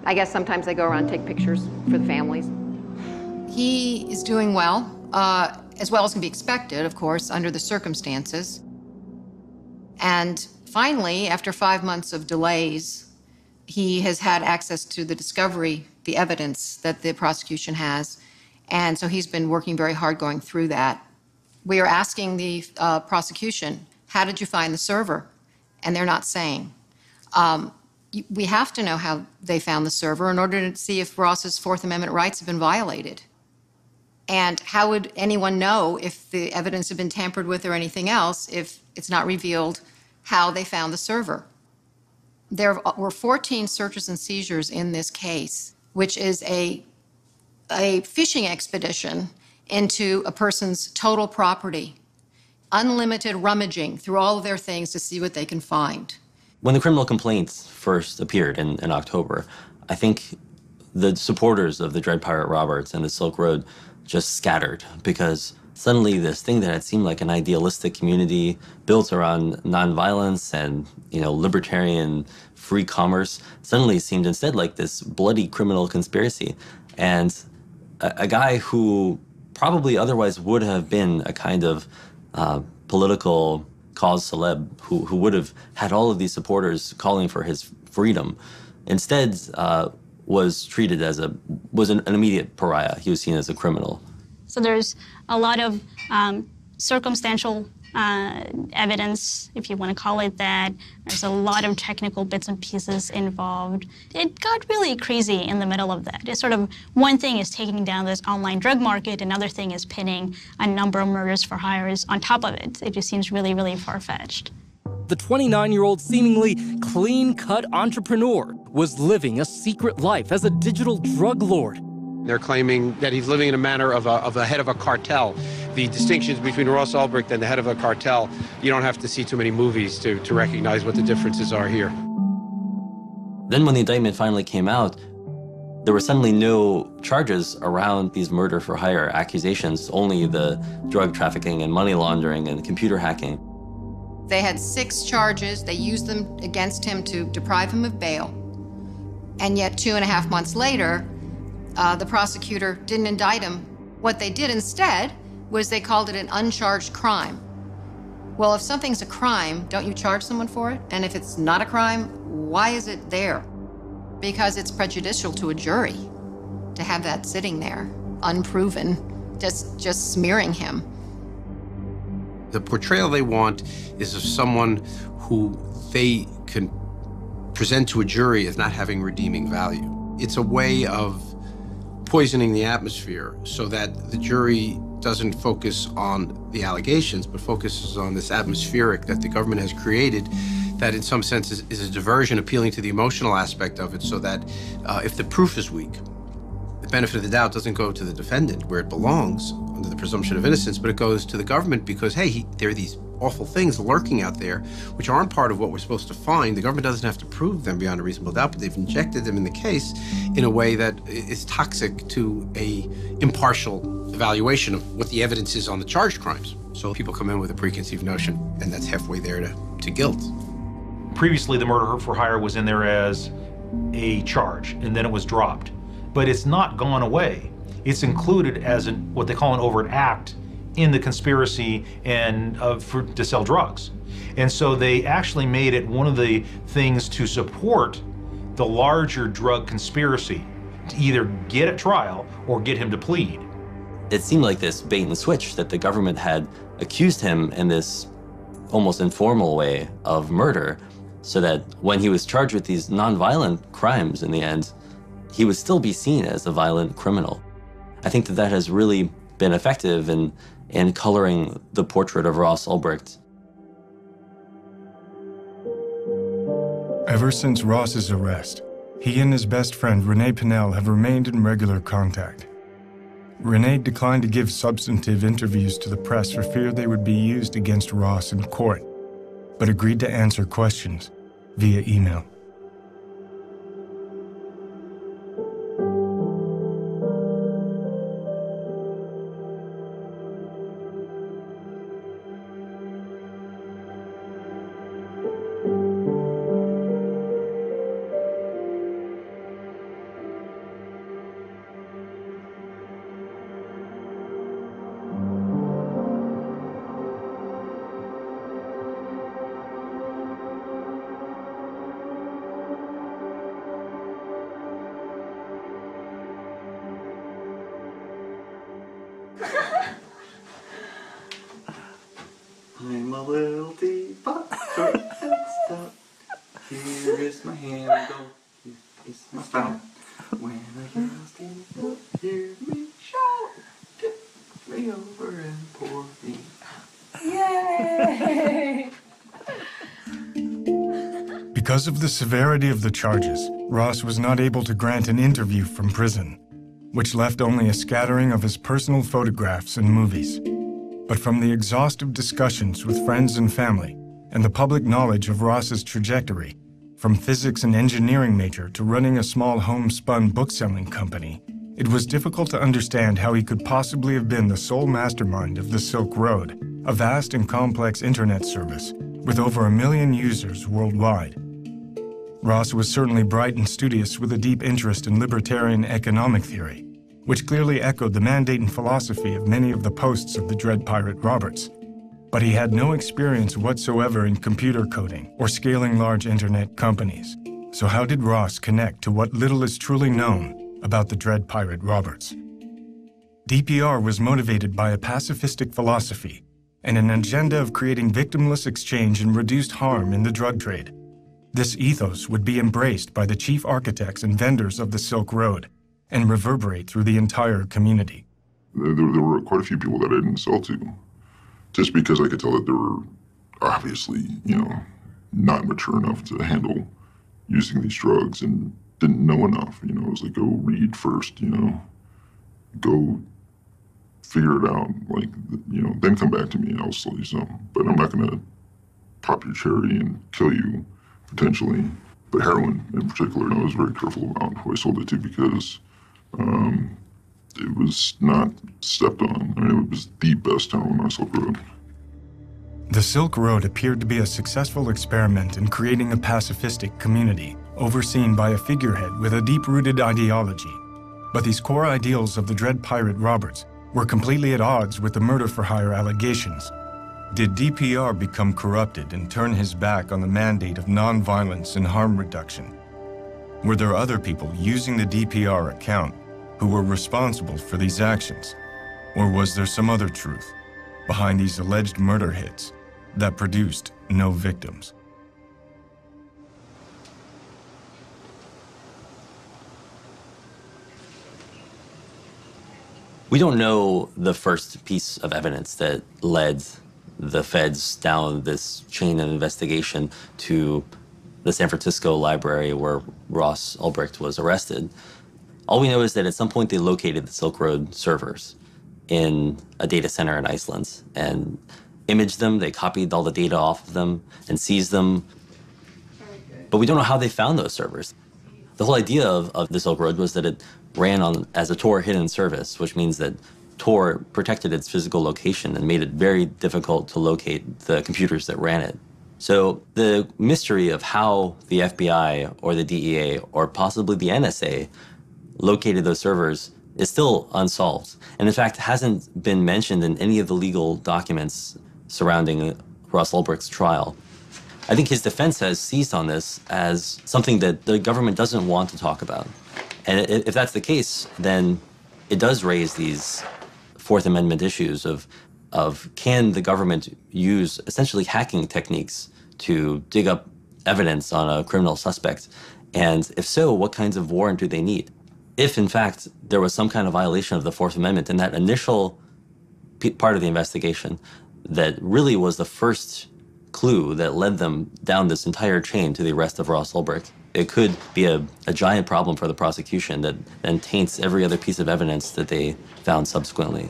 [SPEAKER 11] I guess sometimes they go around and take pictures for the families.
[SPEAKER 16] He is doing well as can be expected, of course, under the circumstances. And finally, after 5 months of delays, he has had access to the discovery, the evidence that the prosecution has. And so he's been working very hard going through that. We are asking the prosecution, how did you find the server? And they're not saying. We have to know how they found the server in order to see if Ross's Fourth Amendment rights have been violated. And how would anyone know if the evidence had been tampered with or anything else if it's not revealed how they found the server? There were 14 searches and seizures in this case, which is a fishing expedition into a person's total property, unlimited rummaging through all of their things to see what they can find.
[SPEAKER 15] When the criminal complaints first appeared in October, I think the supporters of the Dread Pirate Roberts and the Silk Road just scattered, because suddenly this thing that had seemed like an idealistic community built around nonviolence and, libertarian free commerce suddenly seemed instead like this bloody criminal conspiracy. And a guy who probably otherwise would have been a kind of political cause celeb who would have had all of these supporters calling for his freedom, instead was treated as an immediate pariah. He was seen as a criminal.
[SPEAKER 12] So there's a lot of circumstantial evidence, if you want to call it that. There's a lot of technical bits and pieces involved. It got really crazy in the middle of that. It's sort of one thing is taking down this online drug market, another thing is pinning a number of murders for hires on top of it. It just seems really, really far-fetched.
[SPEAKER 10] The 29-year-old seemingly clean-cut entrepreneur was living a secret life as a digital drug lord.
[SPEAKER 19] They're claiming that he's living in a manner of a head of a cartel. The distinctions between Ross Ulbricht and the head of a cartel, you don't have to see too many movies to recognize what the differences are here.
[SPEAKER 15] Then when the indictment finally came out, there were suddenly no charges around these murder for hire accusations, only the drug trafficking and money laundering and computer hacking.
[SPEAKER 16] They had 6 charges. They used them against him to deprive him of bail. And yet 2.5 months later, the prosecutor didn't indict him. What they did instead was they called it an uncharged crime. Well, if something's a crime, don't you charge someone for it? And if it's not a crime, why is it there? Because it's prejudicial to a jury to have that sitting there, unproven, just smearing him.
[SPEAKER 19] The portrayal they want is of someone who they can present to a jury as not having redeeming value. It's a way of poisoning the atmosphere so that the jury doesn't focus on the allegations, but focuses on this atmospheric that the government has created that in some sense is a diversion, appealing to the emotional aspect of it, so that if the proof is weak, the benefit of the doubt doesn't go to the defendant where it belongs under the presumption of innocence, but it goes to the government because, hey, there are these awful things lurking out there which aren't part of what we're supposed to find. The government doesn't have to prove them beyond a reasonable doubt, but they've injected them in the case in a way that is toxic to a impartial evaluation of what the evidence is on the charged crimes. So people come in with a preconceived notion, and that's halfway there to guilt.
[SPEAKER 2] Previously, the murder for hire was in there as a charge, and then it was dropped. But it's not gone away. It's included as what they call an overt act in the conspiracy and to sell drugs. And so they actually made it one of the things to support the larger drug conspiracy, to either get at trial or get him to plead.
[SPEAKER 15] It seemed like this bait and switch that the government had accused him in this almost informal way of murder, so that when he was charged with these nonviolent crimes in the end, he would still be seen as a violent criminal. I think that that has really been effective in coloring the portrait of Ross Ulbricht.
[SPEAKER 8] Ever since Ross's arrest, he and his best friend Renee Pinnell have remained in regular contact. Renee declined to give substantive interviews to the press for fear they would be used against Ross in court, but agreed to answer questions via email.
[SPEAKER 9] I'm a little teapot, short and stout. Here is my handle, here is my spout. When a girl's teapot, hear me shout. Tip me over and pour me out. Yay!
[SPEAKER 8] Because of the severity of the charges, Ross was not able to grant an interview from prison, which left only a scattering of his personal photographs and movies. But from the exhaustive discussions with friends and family, and the public knowledge of Ross's trajectory, from physics and engineering major to running a small homespun bookselling company, it was difficult to understand how he could possibly have been the sole mastermind of the Silk Road, a vast and complex internet service with over 1 million users worldwide. Ross was certainly bright and studious with a deep interest in libertarian economic theory, which clearly echoed the mandate and philosophy of many of the posts of the Dread Pirate Roberts. But he had no experience whatsoever in computer coding or scaling large internet companies. So how did Ross connect to what little is truly known about the Dread Pirate Roberts? DPR was motivated by a pacifistic philosophy and an agenda of creating victimless exchange and reduced harm in the drug trade. This ethos would be embraced by the chief architects and vendors of the Silk Road and reverberate through the entire community.
[SPEAKER 13] There were quite a few people that I didn't sell to, just because I could tell that they were obviously, not mature enough to handle using these drugs and didn't know enough. It was like, go read first, go figure it out, then come back to me and I'll sell you some. But I'm not gonna pop your cherry and kill you, potentially. But heroin in particular, I was very careful about who I sold it to because it was not stepped on. It was the best heroin on Silk Road.
[SPEAKER 8] The Silk Road appeared to be a successful experiment in creating a pacifistic community, overseen by a figurehead with a deep-rooted ideology. But these core ideals of the Dread Pirate Roberts were completely at odds with the murder-for-hire allegations. Did DPR become corrupted and turn his back on the mandate of nonviolence and harm reduction? Were there other people using the DPR account who were responsible for these actions? Or was there some other truth behind these alleged murder hits that produced no victims?
[SPEAKER 15] We don't know the first piece of evidence that led the feds down this chain of investigation to the San Francisco library where Ross Ulbricht was arrested. All we know is that at some point they located the Silk Road servers in a data center in Iceland and imaged them. They copied all the data off of them and seized them. But we don't know how they found those servers. The whole idea of the Silk Road was that it ran on as a Tor hidden service, which means that Tor protected its physical location and made it very difficult to locate the computers that ran it. So the mystery of how the FBI or the DEA or possibly the NSA located those servers is still unsolved. And in fact, hasn't been mentioned in any of the legal documents surrounding Ross Ulbricht's trial. I think his defense has seized on this as something that the government doesn't want to talk about. And if that's the case, then it does raise these Fourth Amendment issues of can the government use essentially hacking techniques to dig up evidence on a criminal suspect? And if so, what kinds of warrant do they need? if in fact there was some kind of violation of the Fourth Amendment in that initial part of the investigation that really was the first clue that led them down this entire chain to the arrest of Ross Ulbricht, it could be a giant problem for the prosecution that then taints every other piece of evidence that they found subsequently.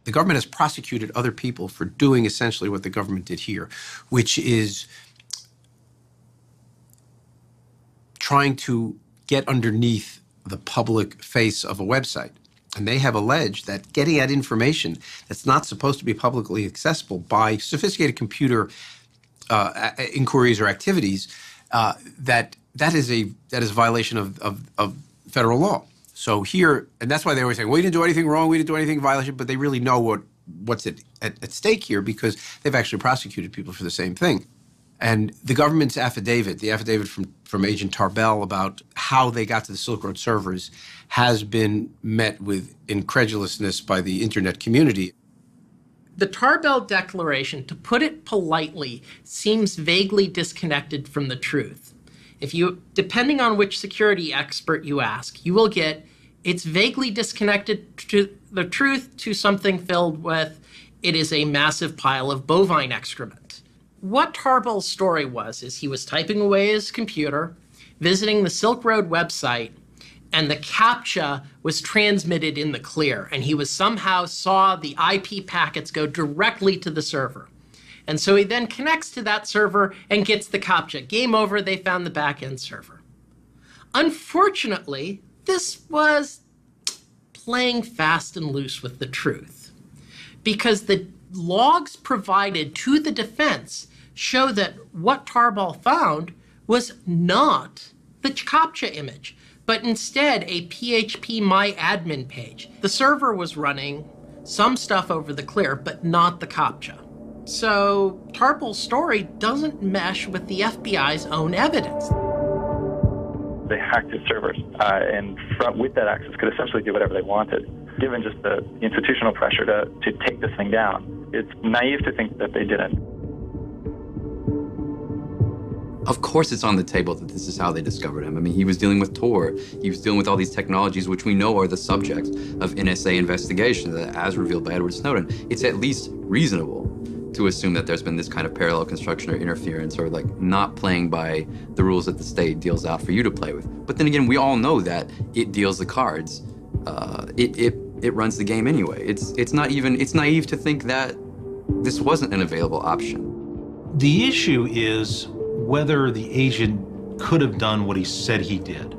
[SPEAKER 19] The government has prosecuted other people for doing essentially what the government did here, which is trying to get underneath the public face of a website. And they have alleged that getting at information that's not supposed to be publicly accessible by sophisticated computer inquiries or activities, that is a violation of federal law. So here, and that's why they always say, well, we didn't do anything wrong, we didn't do anything violation, but they really know what's at stake here because they've actually prosecuted people for the same thing. And the government's affidavit, the affidavit from Agent Tarbell about how they got to the Silk Road servers has been met with incredulousness by the internet community.
[SPEAKER 6] The Tarbell Declaration, to put it politely, seems vaguely disconnected from the truth. Depending on which security expert you ask, you will get it's vaguely disconnected to the truth to something filled with it is a massive pile of bovine excrement. What Tarbell's story was is he was typing away his computer, visiting the Silk Road website, and the CAPTCHA was transmitted in the clear, and he somehow saw the IP packets go directly to the server. And so he then connects to that server and gets the CAPTCHA. Game over, they found the back-end server. Unfortunately, this was playing fast and loose with the truth, because the logs provided to the defense show that what Tarbell found was not the CAPTCHA image, but instead a PHP MyAdmin page. The server was running some stuff over the clear, but not the CAPTCHA. So Tarbell's story doesn't mesh with the FBI's own evidence.
[SPEAKER 20] They hacked his servers, and with that access could essentially do whatever they wanted. Given just the institutional pressure to take this thing down, it's naive to think that they didn't.
[SPEAKER 21] Of course it's on the table that this is how they discovered him. I mean, he was dealing with Tor. He was dealing with all these technologies which we know are the subject of NSA investigation, as revealed by Edward Snowden. It's at least reasonable to assume that there's been this kind of parallel construction or interference or like not playing by the rules that the state deals out for you to play with. But then again, we all know that it deals the cards. It runs the game anyway. It's naive to think that this wasn't an available option.
[SPEAKER 2] The issue is whether the agent could have done what he said he did.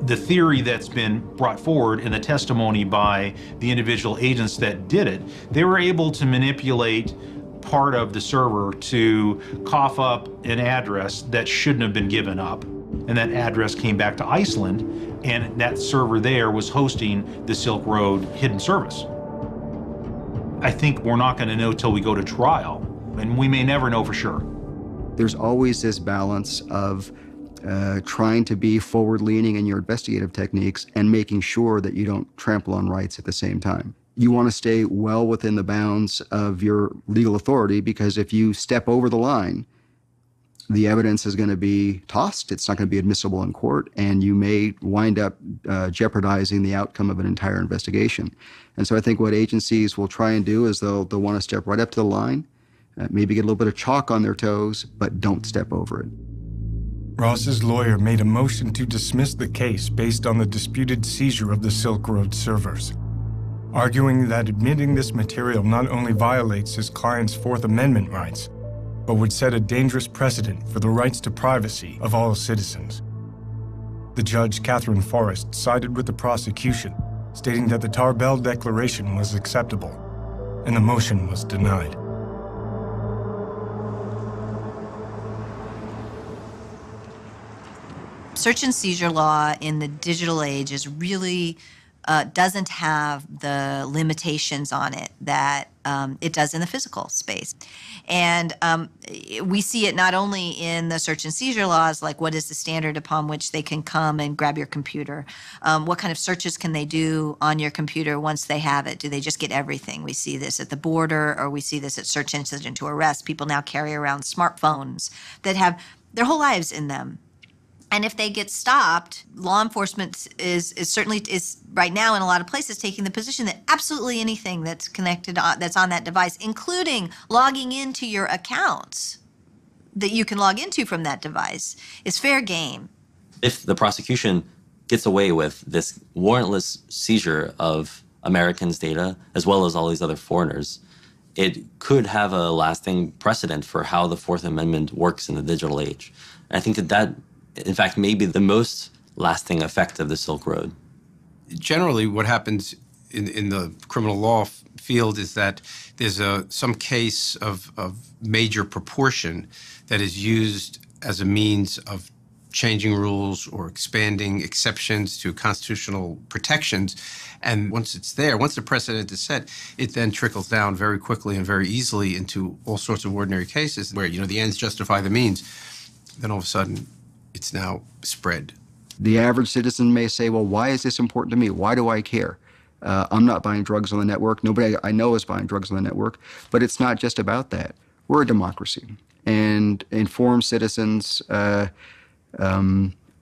[SPEAKER 2] The theory that's been brought forward in the testimony by the individual agents that did it, they were able to manipulate part of the server to cough up an address that shouldn't have been given up. And that address came back to Iceland, and that server there was hosting the Silk Road hidden service. I think we're not going to know till we go to trial, and we may never know for sure.
[SPEAKER 7] There's always this balance of trying to be forward-leaning in your investigative techniques and making sure that you don't trample on rights at the same time. You want to stay well within the bounds of your legal authority, because if you step over the line, the evidence is going to be tossed, it's not going to be admissible in court, and you may wind up jeopardizing the outcome of an entire investigation. And so I think what agencies will try and do is they'll want to step right up to the line, maybe get a little bit of chalk on their toes, but don't step over it.
[SPEAKER 8] Ross's lawyer made a motion to dismiss the case based on the disputed seizure of the Silk Road servers, arguing that admitting this material not only violates his client's Fourth Amendment rights, but would set a dangerous precedent for the rights to privacy of all citizens. The judge, Catherine Forrest, sided with the prosecution, stating that the Tarbell Declaration was acceptable, and the motion was denied.
[SPEAKER 22] Search and seizure law in the digital age is really doesn't have the limitations on it that it does in the physical space. And we see it not only in the search and seizure laws, like what is the standard upon which they can come and grab your computer? What kind of searches can they do on your computer once they have it? Do they just get everything? We see this at the border, or we see this at search incident to arrest. People now carry around smartphones that have their whole lives in them. And if they get stopped, law enforcement is certainly right now in a lot of places taking the position that absolutely anything that's connected that's on that device, including logging into your accounts that you can log into from that device, is fair game.
[SPEAKER 15] If the prosecution gets away with this warrantless seizure of Americans' data, as well as all these other foreigners, it could have a lasting precedent for how the Fourth Amendment works in the digital age. And I think that in fact, may be the most lasting effect of the Silk Road.
[SPEAKER 19] Generally, what happens in the criminal law field is that there's some case of major proportion that is used as a means of changing rules or expanding exceptions to constitutional protections. And once it's there, once the precedent is set, it then trickles down very quickly and very easily into all sorts of ordinary cases where, the ends justify the means. Then all of a sudden, it's now spread.
[SPEAKER 7] The average citizen may say, well, why is this important to me? Why do I care? I'm not buying drugs on the network. Nobody I know is buying drugs on the network. But it's not just about that. We're a democracy. And informed citizens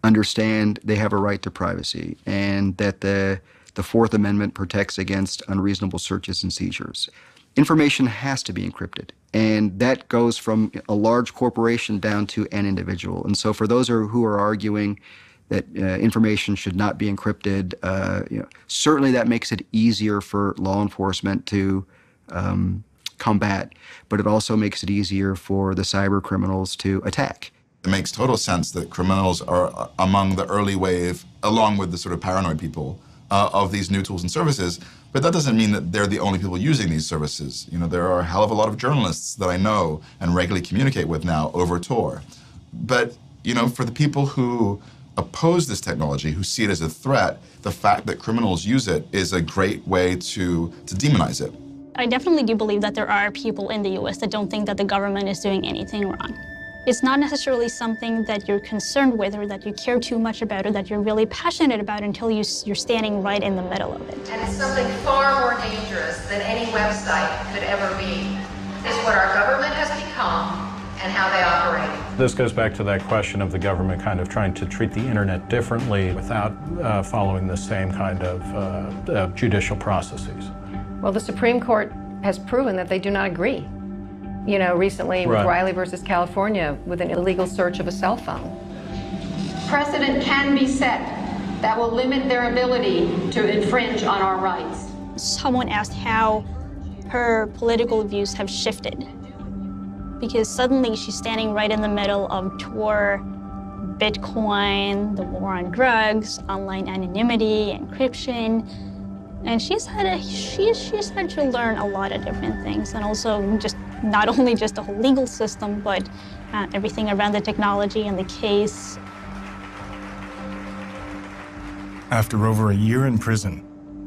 [SPEAKER 7] understand they have a right to privacy and that the Fourth Amendment protects against unreasonable searches and seizures. Information has to be encrypted, and that goes from a large corporation down to an individual. And so for those who are arguing that information should not be encrypted, certainly that makes it easier for law enforcement to combat, but it also makes it easier for the cyber criminals to attack.
[SPEAKER 1] It makes total sense that criminals are among the early wave, along with the sort of paranoid people, of these new tools and services, but that doesn't mean that they're the only people using these services. There are a hell of a lot of journalists that I know and regularly communicate with now over Tor. But, for the people who oppose this technology, who see it as a threat, the fact that criminals use it is a great way to demonize it.
[SPEAKER 12] I definitely do believe that there are people in the U.S. that don't think that the government is doing anything wrong. It's not necessarily something that you're concerned with or that you care too much about or that you're really passionate about until you're standing right in the middle of it.
[SPEAKER 11] And it's something far more dangerous than any website could ever be. It's what our government has become and how they operate.
[SPEAKER 4] This goes back to that question of the government kind of trying to treat the internet differently without following the same kind of judicial processes.
[SPEAKER 11] Well, the Supreme Court has proven that they do not agree. Recently with Riley versus California with an illegal search of a cell phone. Precedent can be set that will limit their ability to infringe on our rights.
[SPEAKER 12] Someone asked how her political views have shifted because suddenly she's standing right in the middle of Tor, Bitcoin, the war on drugs, online anonymity, encryption. And she's had to learn a lot of different things, and also just not only just the whole legal system, but everything around the technology and the case.
[SPEAKER 8] After over a year in prison,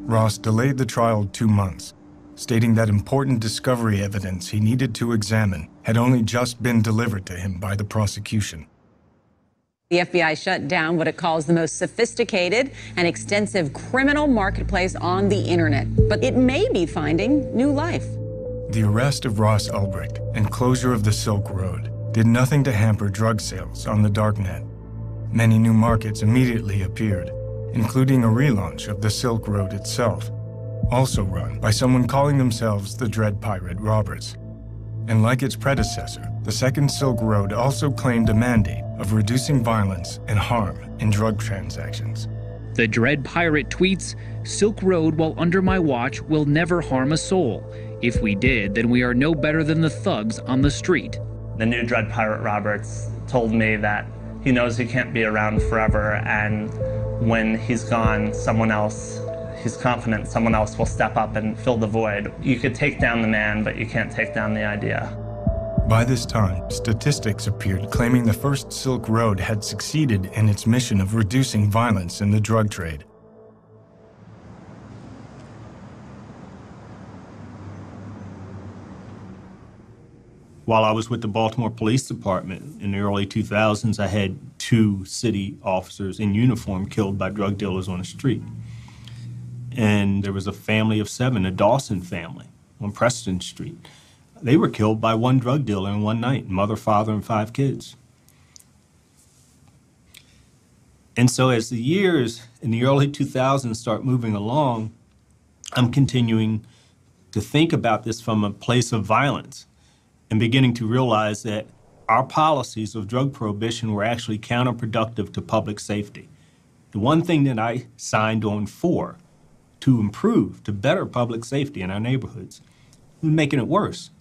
[SPEAKER 8] Ross delayed the trial 2 months, stating that important discovery evidence he needed to examine had only just been delivered to him by the prosecution.
[SPEAKER 23] The FBI shut down what it calls the most sophisticated and extensive criminal marketplace on the internet, but it may be finding new life.
[SPEAKER 8] The arrest of Ross Ulbricht and closure of the Silk Road did nothing to hamper drug sales on the darknet. Many new markets immediately appeared, including a relaunch of the Silk Road itself, also run by someone calling themselves the Dread Pirate Roberts. And like its predecessor, the Second Silk Road also claimed a mandate of reducing violence and harm in drug transactions.
[SPEAKER 24] The Dread Pirate tweets, "Silk Road, while under my watch, will never harm a soul. If we did, then we are no better than the thugs on the street."
[SPEAKER 25] The new Dread Pirate Roberts told me that he knows he can't be around forever, and when he's gone, he's confident someone else will step up and fill the void. You could take down the man, but you can't take down the idea.
[SPEAKER 8] By this time, statistics appeared claiming the first Silk Road had succeeded in its mission of reducing violence in the drug trade.
[SPEAKER 26] While I was with the Baltimore Police Department in the early 2000s, I had 2 city officers in uniform killed by drug dealers on the street. And there was a family of 7, a Dawson family on Preston Street. They were killed by one drug dealer in one night, mother, father, and 5 kids. And so as the years in the early 2000s start moving along, I'm continuing to think about this from a place of violence and beginning to realize that our policies of drug prohibition were actually counterproductive to public safety. The one thing that I signed on for to improve, to better public safety in our neighborhoods, was making it worse.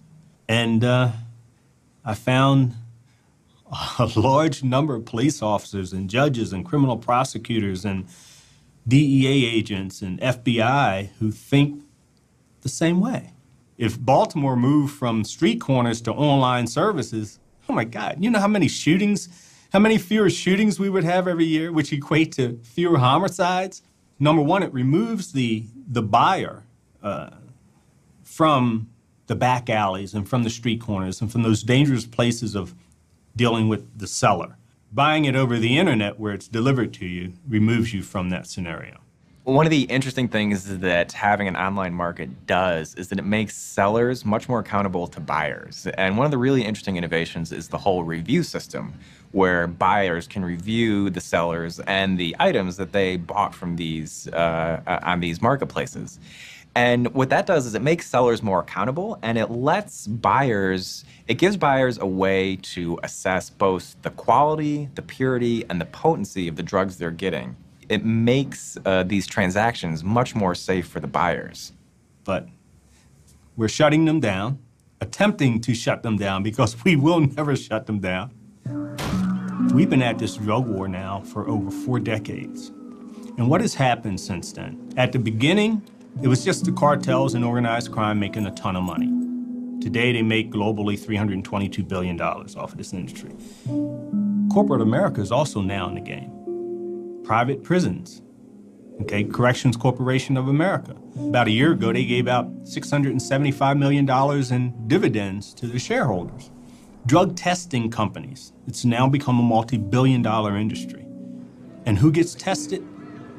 [SPEAKER 26] And I found a large number of police officers and judges and criminal prosecutors and DEA agents and FBI who think the same way. If Baltimore moved from street corners to online services, oh my God, you know how many shootings, how many fewer shootings we would have every year, which equate to fewer homicides? Number one, it removes the buyer from the back alleys and from the street corners and from those dangerous places of dealing with the seller. Buying it over the internet where it's delivered to you removes you from that scenario.
[SPEAKER 3] One of the interesting things that having an online market does is that it makes sellers much more accountable to buyers. And one of the really interesting innovations is the whole review system, where buyers can review the sellers and the items that they bought from these on these marketplaces. And what that does is it makes sellers more accountable, and it gives buyers a way to assess both the quality, the purity, and the potency of the drugs they're getting. It makes these transactions much more safe for the buyers.
[SPEAKER 26] But we're shutting them down, attempting to shut them down, because we will never shut them down. We've been at this drug war now for over 4 decades. And what has happened since then? At the beginning, it was just the cartels and organized crime making a ton of money. Today, they make globally $322 billion off of this industry. Corporate America is also now in the game. Private prisons, okay, Corrections Corporation of America. About a year ago, they gave out $675 million in dividends to the shareholders. Drug testing companies, it's now become a multi-billion-dollar industry. And who gets tested?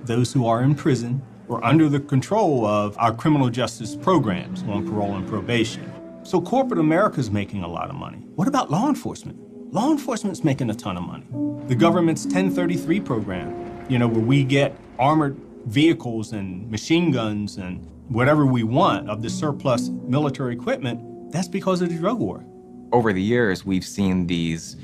[SPEAKER 26] Those who are in prison or under the control of our criminal justice programs on parole and probation. So corporate America's making a lot of money. What about law enforcement? Law enforcement's making a ton of money. The government's 1033 program, where we get armored vehicles and machine guns and whatever we want of the surplus military equipment, that's because of the drug war.
[SPEAKER 3] Over the years, we've seen these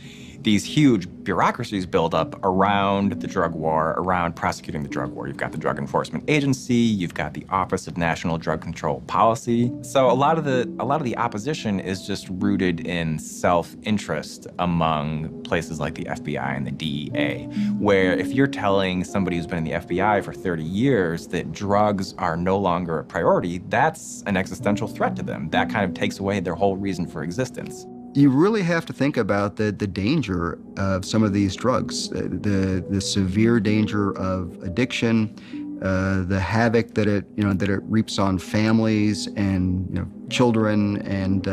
[SPEAKER 3] huge bureaucracies build up around the drug war, around prosecuting the drug war. You've got the Drug Enforcement Agency, you've got the Office of National Drug Control Policy. So a lot of the opposition is just rooted in self-interest among places like the FBI and the DEA, where if you're telling somebody who's been in the FBI for 30 years that drugs are no longer a priority, that's an existential threat to them. That kind of takes away their whole reason for existence.
[SPEAKER 7] You really have to think about the danger of some of these drugs, the severe danger of addiction, the havoc that it reaps on families and children and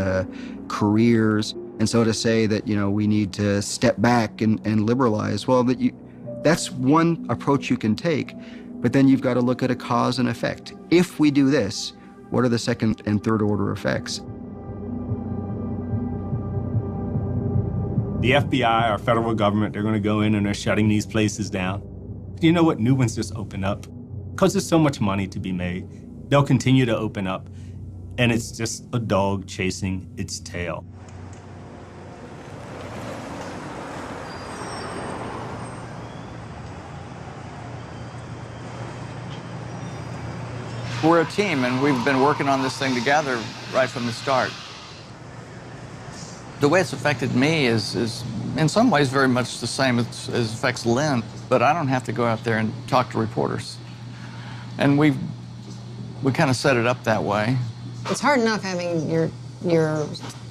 [SPEAKER 7] careers. And so to say that we need to step back and liberalize, well, that's one approach you can take, but then you've got to look at a cause and effect. If we do this, what are the second and third order effects?
[SPEAKER 26] The FBI, our federal government, they're going to go in and they're shutting these places down. You know what? New ones just open up. Because there's so much money to be made, they'll continue to open up. And it's just a dog chasing its tail.
[SPEAKER 5] We're a team, and we've been working on this thing together right from the start. The way it's affected me is in some ways very much the same as it affects Lynn, but I don't have to go out there and talk to reporters. And we kind of set it up that way.
[SPEAKER 11] It's hard enough having your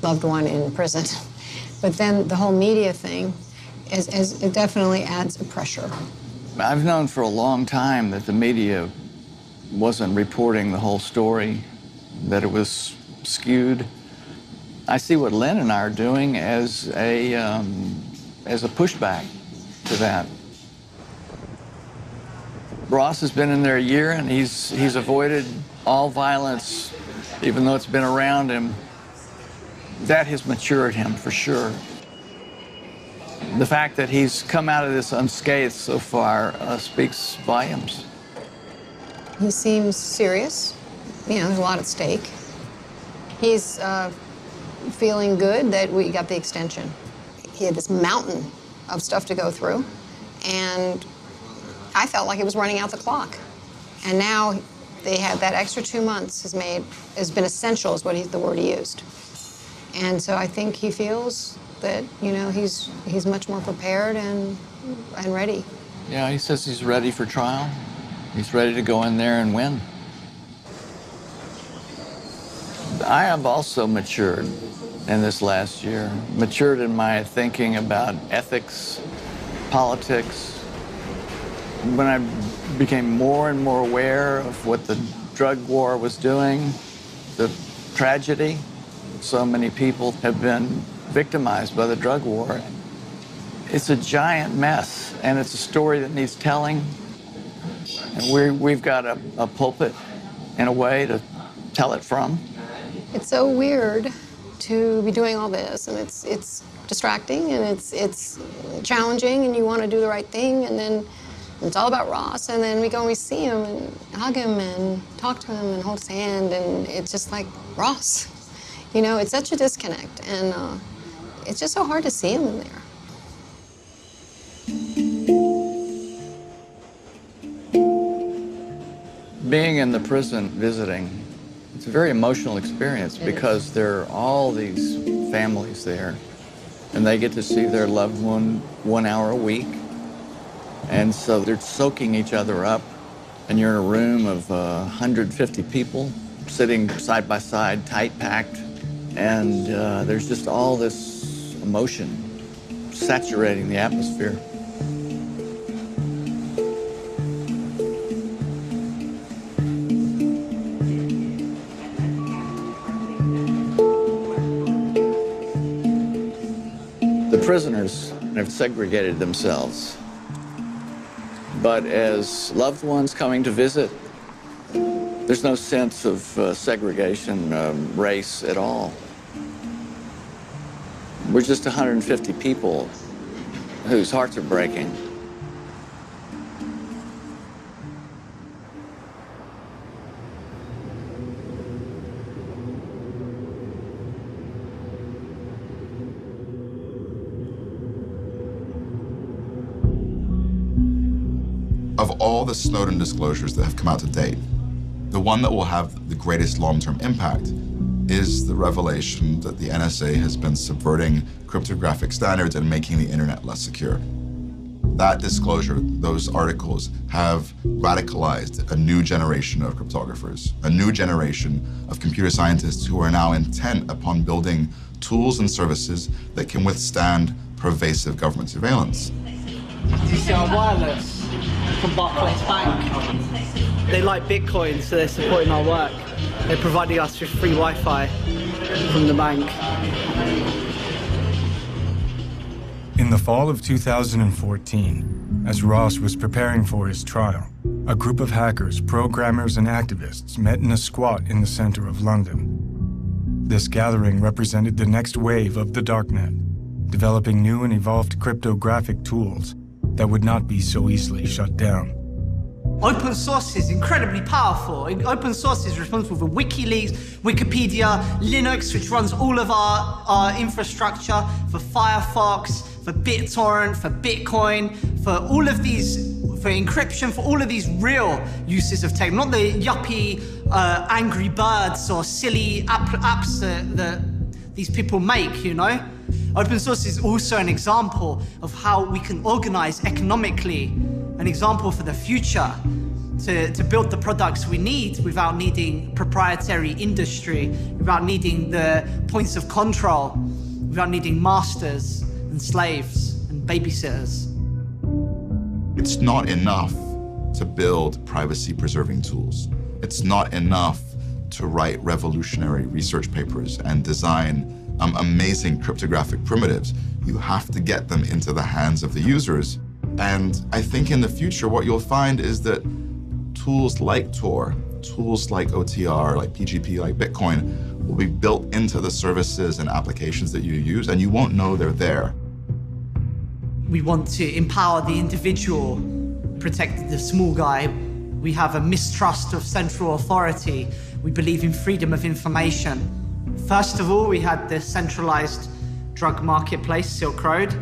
[SPEAKER 11] loved one in prison, but then the whole media thing it definitely adds a pressure.
[SPEAKER 5] I've known for a long time that the media wasn't reporting the whole story, that it was skewed. I see what Lynn and I are doing as a pushback to that. Ross has been in there a year, and he's avoided all violence, even though it's been around him. That has matured him, for sure. The fact that he's come out of this unscathed so far speaks volumes.
[SPEAKER 11] He seems serious. You know, there's a lot at stake. He's feeling good that we got the extension. He had this mountain of stuff to go through, and I felt like it was running out the clock. And now they had that extra 2 months has been essential, is the word he used. And so I think he feels that, you know, he's much more prepared and ready.
[SPEAKER 5] Yeah, he says he's ready for trial. He's ready to go in there and win. I have also matured in this last year, matured in my thinking about ethics, politics. When I became more and more aware of what the drug war was doing, the tragedy, so many people have been victimized by the drug war. It's a giant mess, and it's a story that needs telling. And we've got a pulpit, in a way, to tell it from.
[SPEAKER 11] It's so weird to be doing all this, and it's distracting, and it's challenging, and you want to do the right thing, and then it's all about Ross, and then we go and we see him and hug him and talk to him and hold his hand, and it's just like, Ross. You know, it's such a disconnect, and it's just so hard to see him in there.
[SPEAKER 5] Being in the prison visiting, it's a very emotional experience because there are all these families there, and they get to see their loved one 1 hour a week. And so they're soaking each other up, and you're in a room of 150 people sitting side by side, tight packed, and there's just all this emotion saturating the atmosphere. The prisoners have segregated themselves. But as loved ones coming to visit, there's no sense of segregation, race at all. We're just 150 people whose hearts are breaking.
[SPEAKER 1] Of all the Snowden disclosures that have come out to date, the one that will have the greatest long-term impact is the revelation that the NSA has been subverting cryptographic standards and making the internet less secure. That disclosure, those articles, have radicalized a new generation of cryptographers, a new generation of computer scientists who are now intent upon building tools and services that can withstand pervasive government surveillance.
[SPEAKER 9] You see our wireless from Barclays Bank. They like Bitcoin, so they're supporting our work. They're providing us with free Wi-Fi from the bank.
[SPEAKER 8] In the fall of 2014, as Ross was preparing for his trial, a group of hackers, programmers, and activists met in a squat in the center of London. This gathering represented the next wave of the darknet, developing new and evolved cryptographic tools that would not be so easily shut down.
[SPEAKER 9] Open source is incredibly powerful. Open source is responsible for WikiLeaks, Wikipedia, Linux, which runs all of our infrastructure, for Firefox, for BitTorrent, for Bitcoin, for all of these, for encryption, for all of these real uses of tech, not the yuppie Angry Birds or silly apps that these people make, you know? Open source is also an example of how we can organize economically, an example for the future to build the products we need without needing proprietary industry, without needing the points of control, without needing masters and slaves and babysitters.
[SPEAKER 1] It's not enough to build privacy-preserving tools. It's not enough to write revolutionary research papers and design amazing cryptographic primitives. You have to get them into the hands of the users. And I think in the future, what you'll find is that tools like Tor, tools like OTR, like PGP, like Bitcoin, will be built into the services and applications that you use, and you won't know they're there.
[SPEAKER 9] We want to empower the individual, protect the small guy. We have a mistrust of central authority. We believe in freedom of information. First of all, we had the centralized drug marketplace, Silk Road.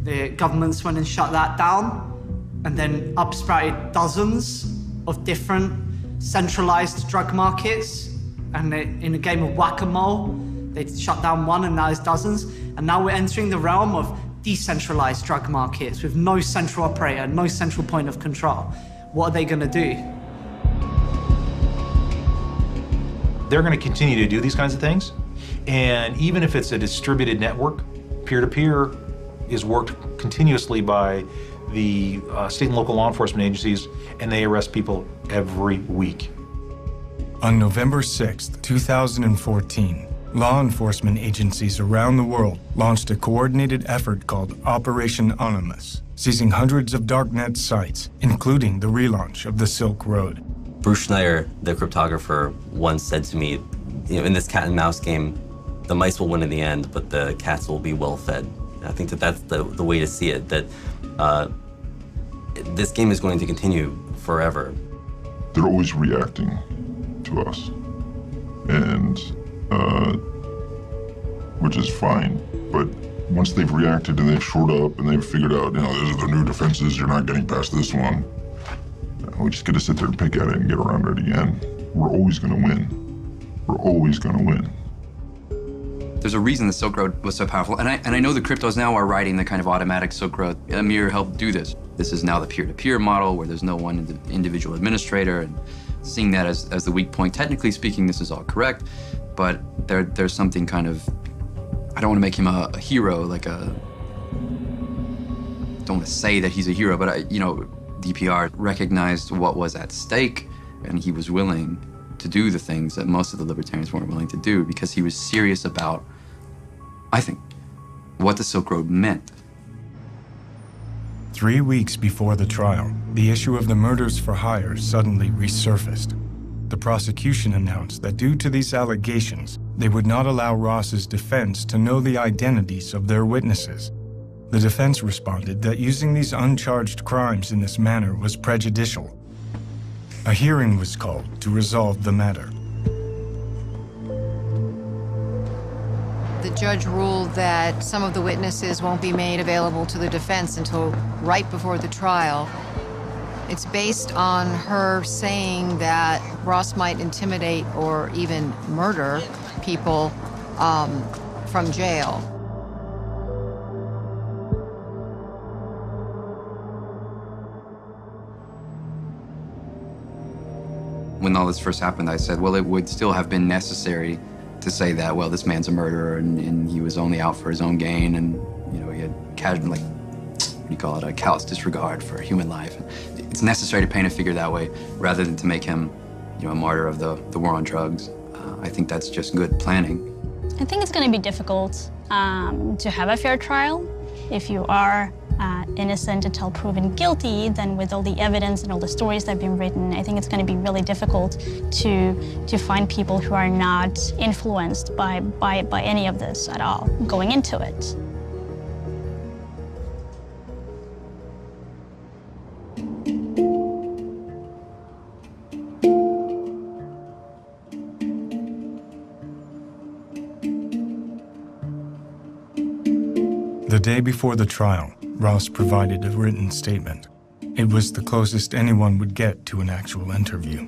[SPEAKER 9] The governments went and shut that down, and then upsprouted dozens of different centralized drug markets. And in a game of whack-a-mole, they shut down one, and now there's dozens. And now we're entering the realm of decentralized drug markets with no central operator, no central point of control. What are they going to do?
[SPEAKER 2] They're going to continue to do these kinds of things. And even if it's a distributed network, peer-to-peer is worked continuously by the state and local law enforcement agencies, and they arrest people every week.
[SPEAKER 8] On November 6th, 2014, law enforcement agencies around the world launched a coordinated effort called Operation Onimus, seizing hundreds of darknet sites, including the relaunch of the Silk Road.
[SPEAKER 15] Bruce Schneider, the cryptographer, once said to me, in this cat and mouse game, the mice will win in the end, but the cats will be well fed. And I think that that's the way to see it, that this game is going to continue forever.
[SPEAKER 10] They're always reacting to us, and which is fine. But once they've reacted and they've shored up and they've figured out, these are the new defenses, you're not getting past this one, we just get to sit there and pick at it and get around it again. We're always going to win. We're always going to win.
[SPEAKER 21] There's a reason the Silk Road was so powerful, and I know the cryptos now are writing the kind of automatic Silk Road. Amir helped do this. This is now the peer-to-peer model where there's no one individual administrator, and seeing that as the weak point. Technically speaking, this is all correct, but there's something kind of, I don't want to make him a hero, don't want to say that he's a hero, but DPR recognized what was at stake, and he was willing to do the things that most of the libertarians weren't willing to do because he was serious about, I think, what the Silk Road meant.
[SPEAKER 8] 3 weeks before the trial, the issue of the murders for hire suddenly resurfaced. The prosecution announced that due to these allegations, they would not allow Ross's defense to know the identities of their witnesses. The defense responded that using these uncharged crimes in this manner was prejudicial. A hearing was called to resolve the matter.
[SPEAKER 11] The judge ruled that some of the witnesses won't be made available to the defense until right before the trial. It's based on her saying that Ross might intimidate or even murder people from jail.
[SPEAKER 21] When all this first happened, I said, well, it would still have been necessary to say that, well, this man's a murderer and he was only out for his own gain, and he had casual, a callous disregard for human life. It's necessary to paint a figure that way rather than to make him, a martyr of the war on drugs. I think that's just good planning.
[SPEAKER 12] I think it's going to be difficult to have a fair trial. If you are innocent until proven guilty, then with all the evidence and all the stories that have been written, I think it's going to be really difficult to find people who are not influenced by any of this at all going into it.
[SPEAKER 8] The day before the trial, Ross provided a written statement. It was the closest anyone would get to an actual interview.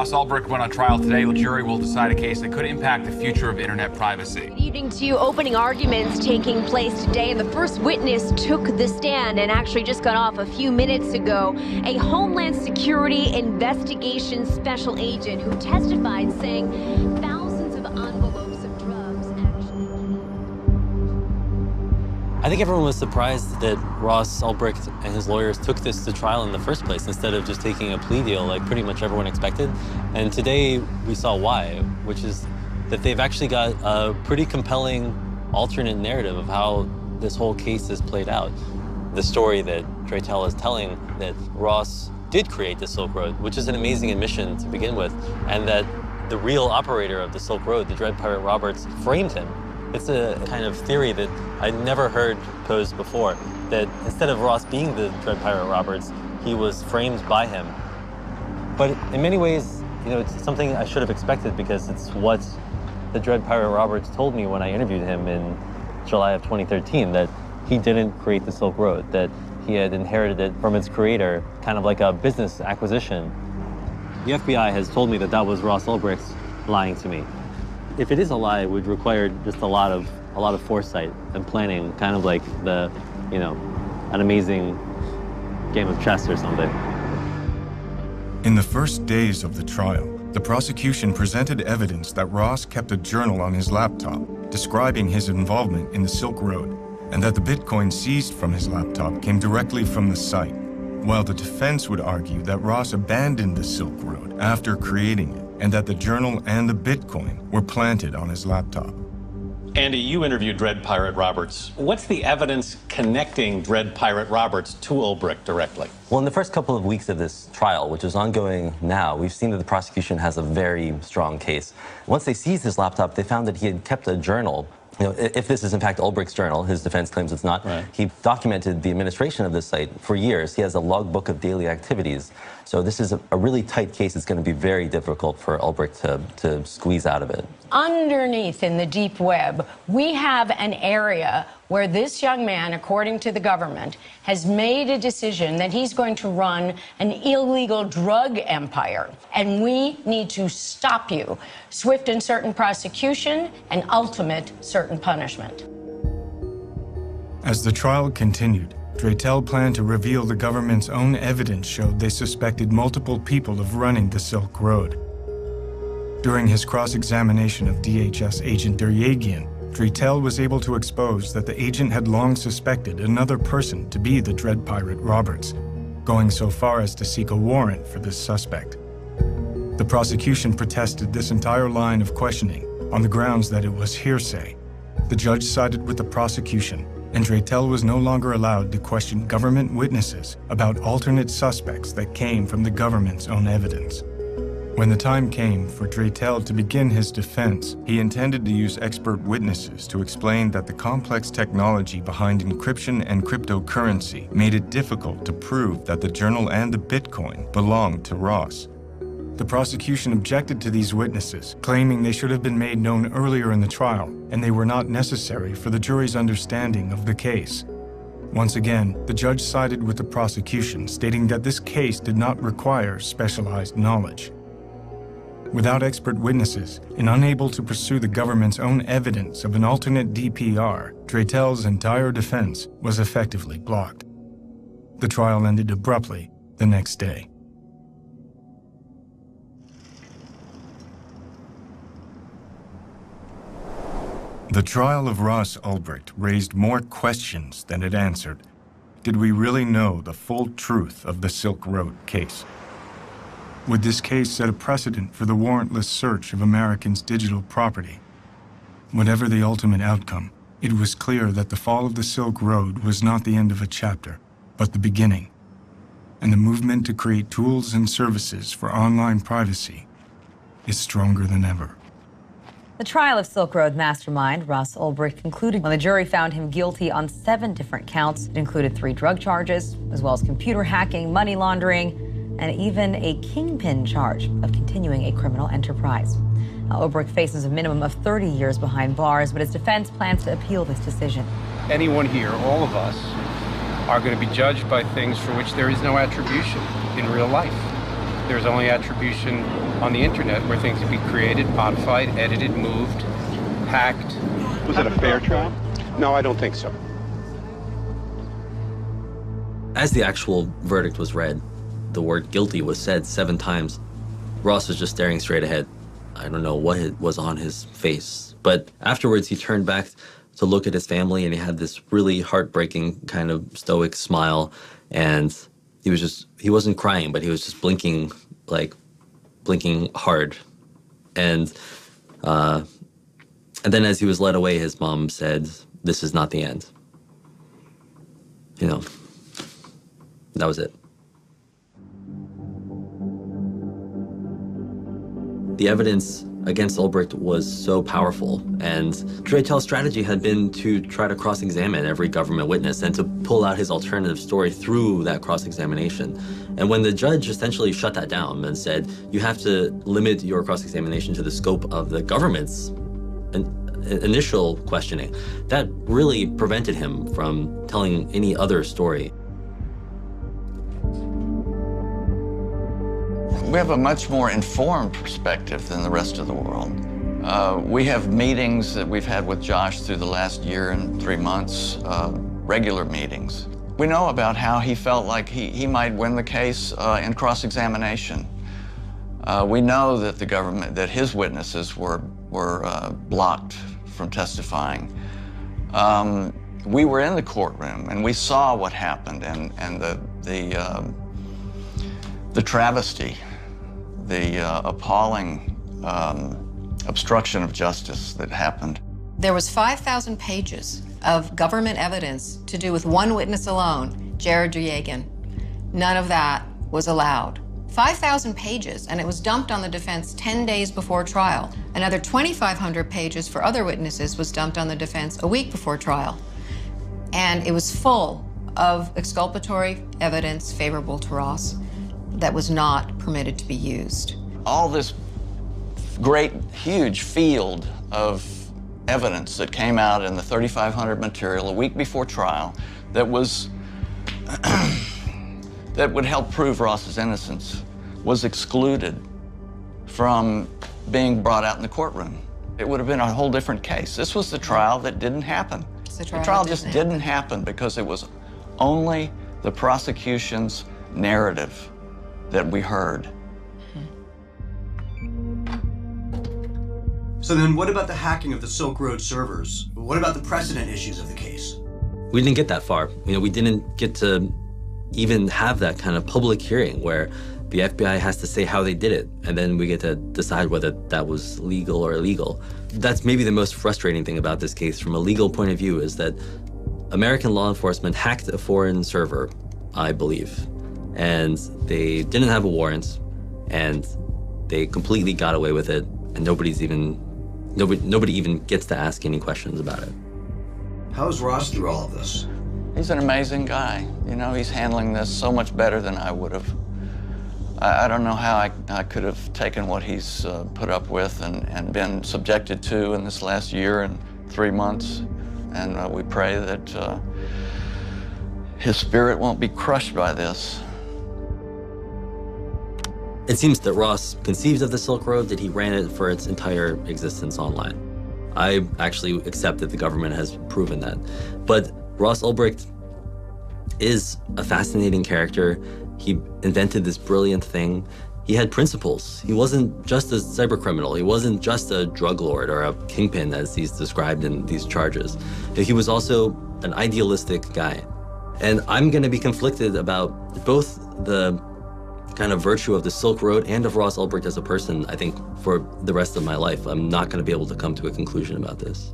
[SPEAKER 6] Ross Ulbricht went on trial today. The jury will decide a case that could impact the future of internet privacy.
[SPEAKER 13] Good evening to you. Opening arguments taking place today, and the first witness took the stand and actually just got off a few minutes ago. A Homeland Security investigation special agent who testified saying thousands of envelopes of drugs actually...
[SPEAKER 14] I think everyone was surprised that Ross Ulbricht and his lawyers took this to trial in the first place instead of just taking a plea deal like pretty much everyone expected. And today we saw why, which is that they've actually got a pretty compelling alternate narrative of how this whole case is played out. The story that Draytel is telling, that Ross did create the Silk Road, which is an amazing admission to begin with, and that the real operator of the Silk Road, the Dread Pirate Roberts, framed him. It's a kind of theory that I'd never heard posed before, that instead of Ross being the Dread Pirate Roberts, he was framed by him. But in many ways, you know, it's something I should have expected because it's what the Dread Pirate Roberts told me when I interviewed him in July of 2013, that he didn't create the Silk Road, that he had inherited it from its creator, kind of like a business acquisition. The FBI has told me that that was Ross Ulbricht lying to me. If it is a lie, it would require just a lot of foresight and planning, kind of like an amazing game of chess or something.
[SPEAKER 8] In the first days of the trial, the prosecution presented evidence that Ross kept a journal on his laptop describing his involvement in the Silk Road, and that the Bitcoin seized from his laptop came directly from the site, while the defense would argue that Ross abandoned the Silk Road after creating it, and that the journal and the Bitcoin were planted on his laptop.
[SPEAKER 16] Andy, you interviewed Dread Pirate Roberts. What's the evidence connecting Dread Pirate Roberts to Ulbricht directly?
[SPEAKER 17] Well, in the first couple of weeks of this trial, which is ongoing now, we've seen that the prosecution has a very strong case. Once they seized his laptop, they found that he had kept a journal. You know, if this is in fact Ulbricht's journal, his defense claims it's not. Right. He documented the administration of this site for years. He has a logbook of daily activities. So this is a really tight case. It's going to be very difficult for Ulbricht to squeeze out of it.
[SPEAKER 18] Underneath in the deep web, we have an area where this young man, according to the government, has made a decision that he's going to run an illegal drug empire. And we need to stop you. Swift and certain prosecution and ultimate certain punishment.
[SPEAKER 8] As the trial continued, Draytel planned to reveal the government's own evidence showed they suspected multiple people of running the Silk Road. During his cross-examination of DHS agent Deryagian, Draytel was able to expose that the agent had long suspected another person to be the Dread Pirate Roberts, going so far as to seek a warrant for this suspect. The prosecution protested this entire line of questioning on the grounds that it was hearsay. The judge sided with the prosecution, and Draytel was no longer allowed to question government witnesses about alternate suspects that came from the government's own evidence. When the time came for Draytel to begin his defense, he intended to use expert witnesses to explain that the complex technology behind encryption and cryptocurrency made it difficult to prove that the journal and the Bitcoin belonged to Ross. The prosecution objected to these witnesses, claiming they should have been made known earlier in the trial, and they were not necessary for the jury's understanding of the case. Once again, the judge sided with the prosecution, stating that this case did not require specialized knowledge. Without expert witnesses, and unable to pursue the government's own evidence of an alternate DPR, Draytel's entire defense was effectively blocked. The trial ended abruptly the next day. The trial of Ross Ulbricht raised more questions than it answered. Did we really know the full truth of the Silk Road case? Would this case set a precedent for the warrantless search of Americans' digital property? Whatever the ultimate outcome, it was clear that the fall of the Silk Road was not the end of a chapter, but the beginning. And the movement to create tools and services for online privacy is stronger than ever.
[SPEAKER 27] The trial of Silk Road mastermind Ross Ulbricht concluded when the jury found him guilty on 7 different counts. It included 3 drug charges, as well as computer hacking, money laundering, and even a kingpin charge of continuing a criminal enterprise. Ulbricht faces a minimum of 30 years behind bars, but his defense plans to appeal this decision.
[SPEAKER 19] Anyone here, all of us, are going to be judged by things for which there is no attribution in real life.
[SPEAKER 3] There's only attribution on the internet where things can be created, modified, edited, moved, hacked.
[SPEAKER 4] Was it a fair trial?
[SPEAKER 3] No, I don't think so.
[SPEAKER 17] As the actual verdict was read, the word guilty was said 7 times. Ross was just staring straight ahead. I don't know what was on his face, but afterwards he turned back to look at his family, and he had this really heartbreaking kind of stoic smile, and he wasn't crying, but he was just blinking hard. And then as he was led away, his mom said, "This is not the end." You know, that was it. The evidence against Ulbricht was so powerful, and Draytel's strategy had been to try to cross-examine every government witness and to pull out his alternative story through that cross-examination. And when the judge essentially shut that down and said, you have to limit your cross-examination to the scope of the government's initial questioning, that really prevented him from telling any other story.
[SPEAKER 5] We have a much more informed perspective than the rest of the world. We have meetings that we've had with Josh through the last year and 3 months, regular meetings. We know about how he felt like he might win the case in cross-examination. We know that the government, that his witnesses were blocked from testifying. We were in the courtroom and we saw what happened and the travesty, the appalling obstruction of justice that happened.
[SPEAKER 11] There was 5,000 pages of government evidence to do with one witness alone, Jared Duyagan. None of that was allowed. 5,000 pages, and it was dumped on the defense 10 days before trial. Another 2,500 pages for other witnesses was dumped on the defense a week before trial. And it was full of exculpatory evidence favorable to Ross that was not permitted to be used.
[SPEAKER 5] All this great, huge field of evidence that came out in the 3,500 material a week before trial that was that would help prove Ross's innocence was excluded from being brought out in the courtroom. It would have been a whole different case. This was the trial that didn't happen. The trial just didn't happen because it was only the prosecution's narrative that we heard.
[SPEAKER 20] So then what about the hacking of the Silk Road servers? What about the precedent issues of the case?
[SPEAKER 17] We didn't get that far. You know, we didn't get to even have that kind of public hearing where the FBI has to say how they did it, and then we get to decide whether that was legal or illegal. That's maybe the most frustrating thing about this case from a legal point of view, is that American law enforcement hacked a foreign server, I believe, and they didn't have a warrant, and they completely got away with it, and nobody even gets to ask any questions about it.
[SPEAKER 20] How's Ross through all of this?
[SPEAKER 5] He's an amazing guy. You know, he's handling this so much better than I would have. I don't know how I could have taken what he's put up with and been subjected to in this last year and 3 months. And we pray that his spirit won't be crushed by this.
[SPEAKER 17] It seems that Ross conceived of the Silk Road, that he ran it for its entire existence online. I actually accept that the government has proven that. But Ross Ulbricht is a fascinating character. He invented this brilliant thing. He had principles. He wasn't just a cybercriminal. He wasn't just a drug lord or a kingpin, as he's described in these charges. He was also an idealistic guy. And I'm going to be conflicted about both the kind of virtue of the Silk Road and of Ross Ulbricht as a person, I think, for the rest of my life. I'm not going to be able to come to a conclusion about this.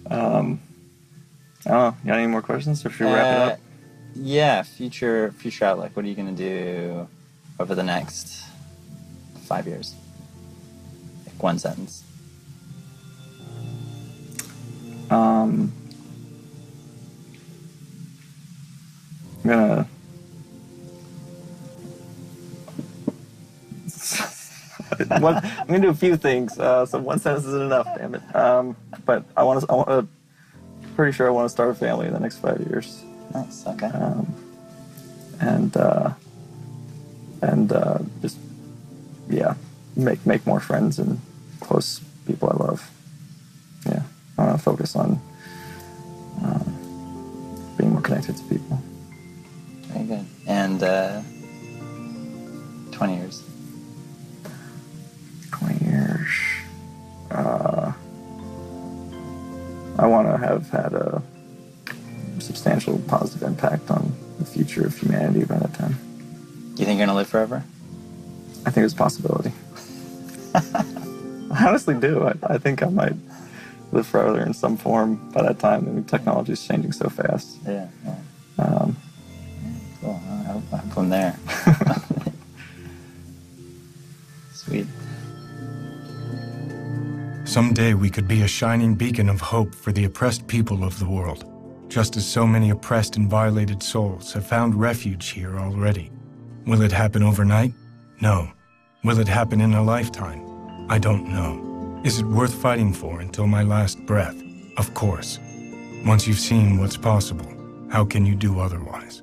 [SPEAKER 22] I don't know. Got any more questions, or should we wrap it up?
[SPEAKER 23] Yeah, future outlook. What are you going to do over the next
[SPEAKER 1] 5 years? Like one sentence.
[SPEAKER 22] I'm gonna I'm gonna do a few things, so one sentence isn't enough, damn it. But pretty sure I want to start a family in the next 5 years.
[SPEAKER 1] Nice, okay.
[SPEAKER 22] Just, yeah, make more friends and close people I love. Yeah, I want to focus on being more connected to people.
[SPEAKER 1] Very good. And 20 years.
[SPEAKER 22] 20 years. I want to have had a substantial positive impact on the future of humanity by that time.
[SPEAKER 1] You think you're gonna live forever?
[SPEAKER 22] I think it's a possibility. I honestly do. I think I might live forever in some form by that time. I mean, technology is changing so fast.
[SPEAKER 1] Yeah. Cool. I hope I'm there. Sweet.
[SPEAKER 8] Someday we could be a shining beacon of hope for the oppressed people of the world, just as so many oppressed and violated souls have found refuge here already. Will it happen overnight? No. Will it happen in a lifetime? I don't know. Is it worth fighting for until my last breath? Of course. Once you've seen what's possible, how can you do otherwise?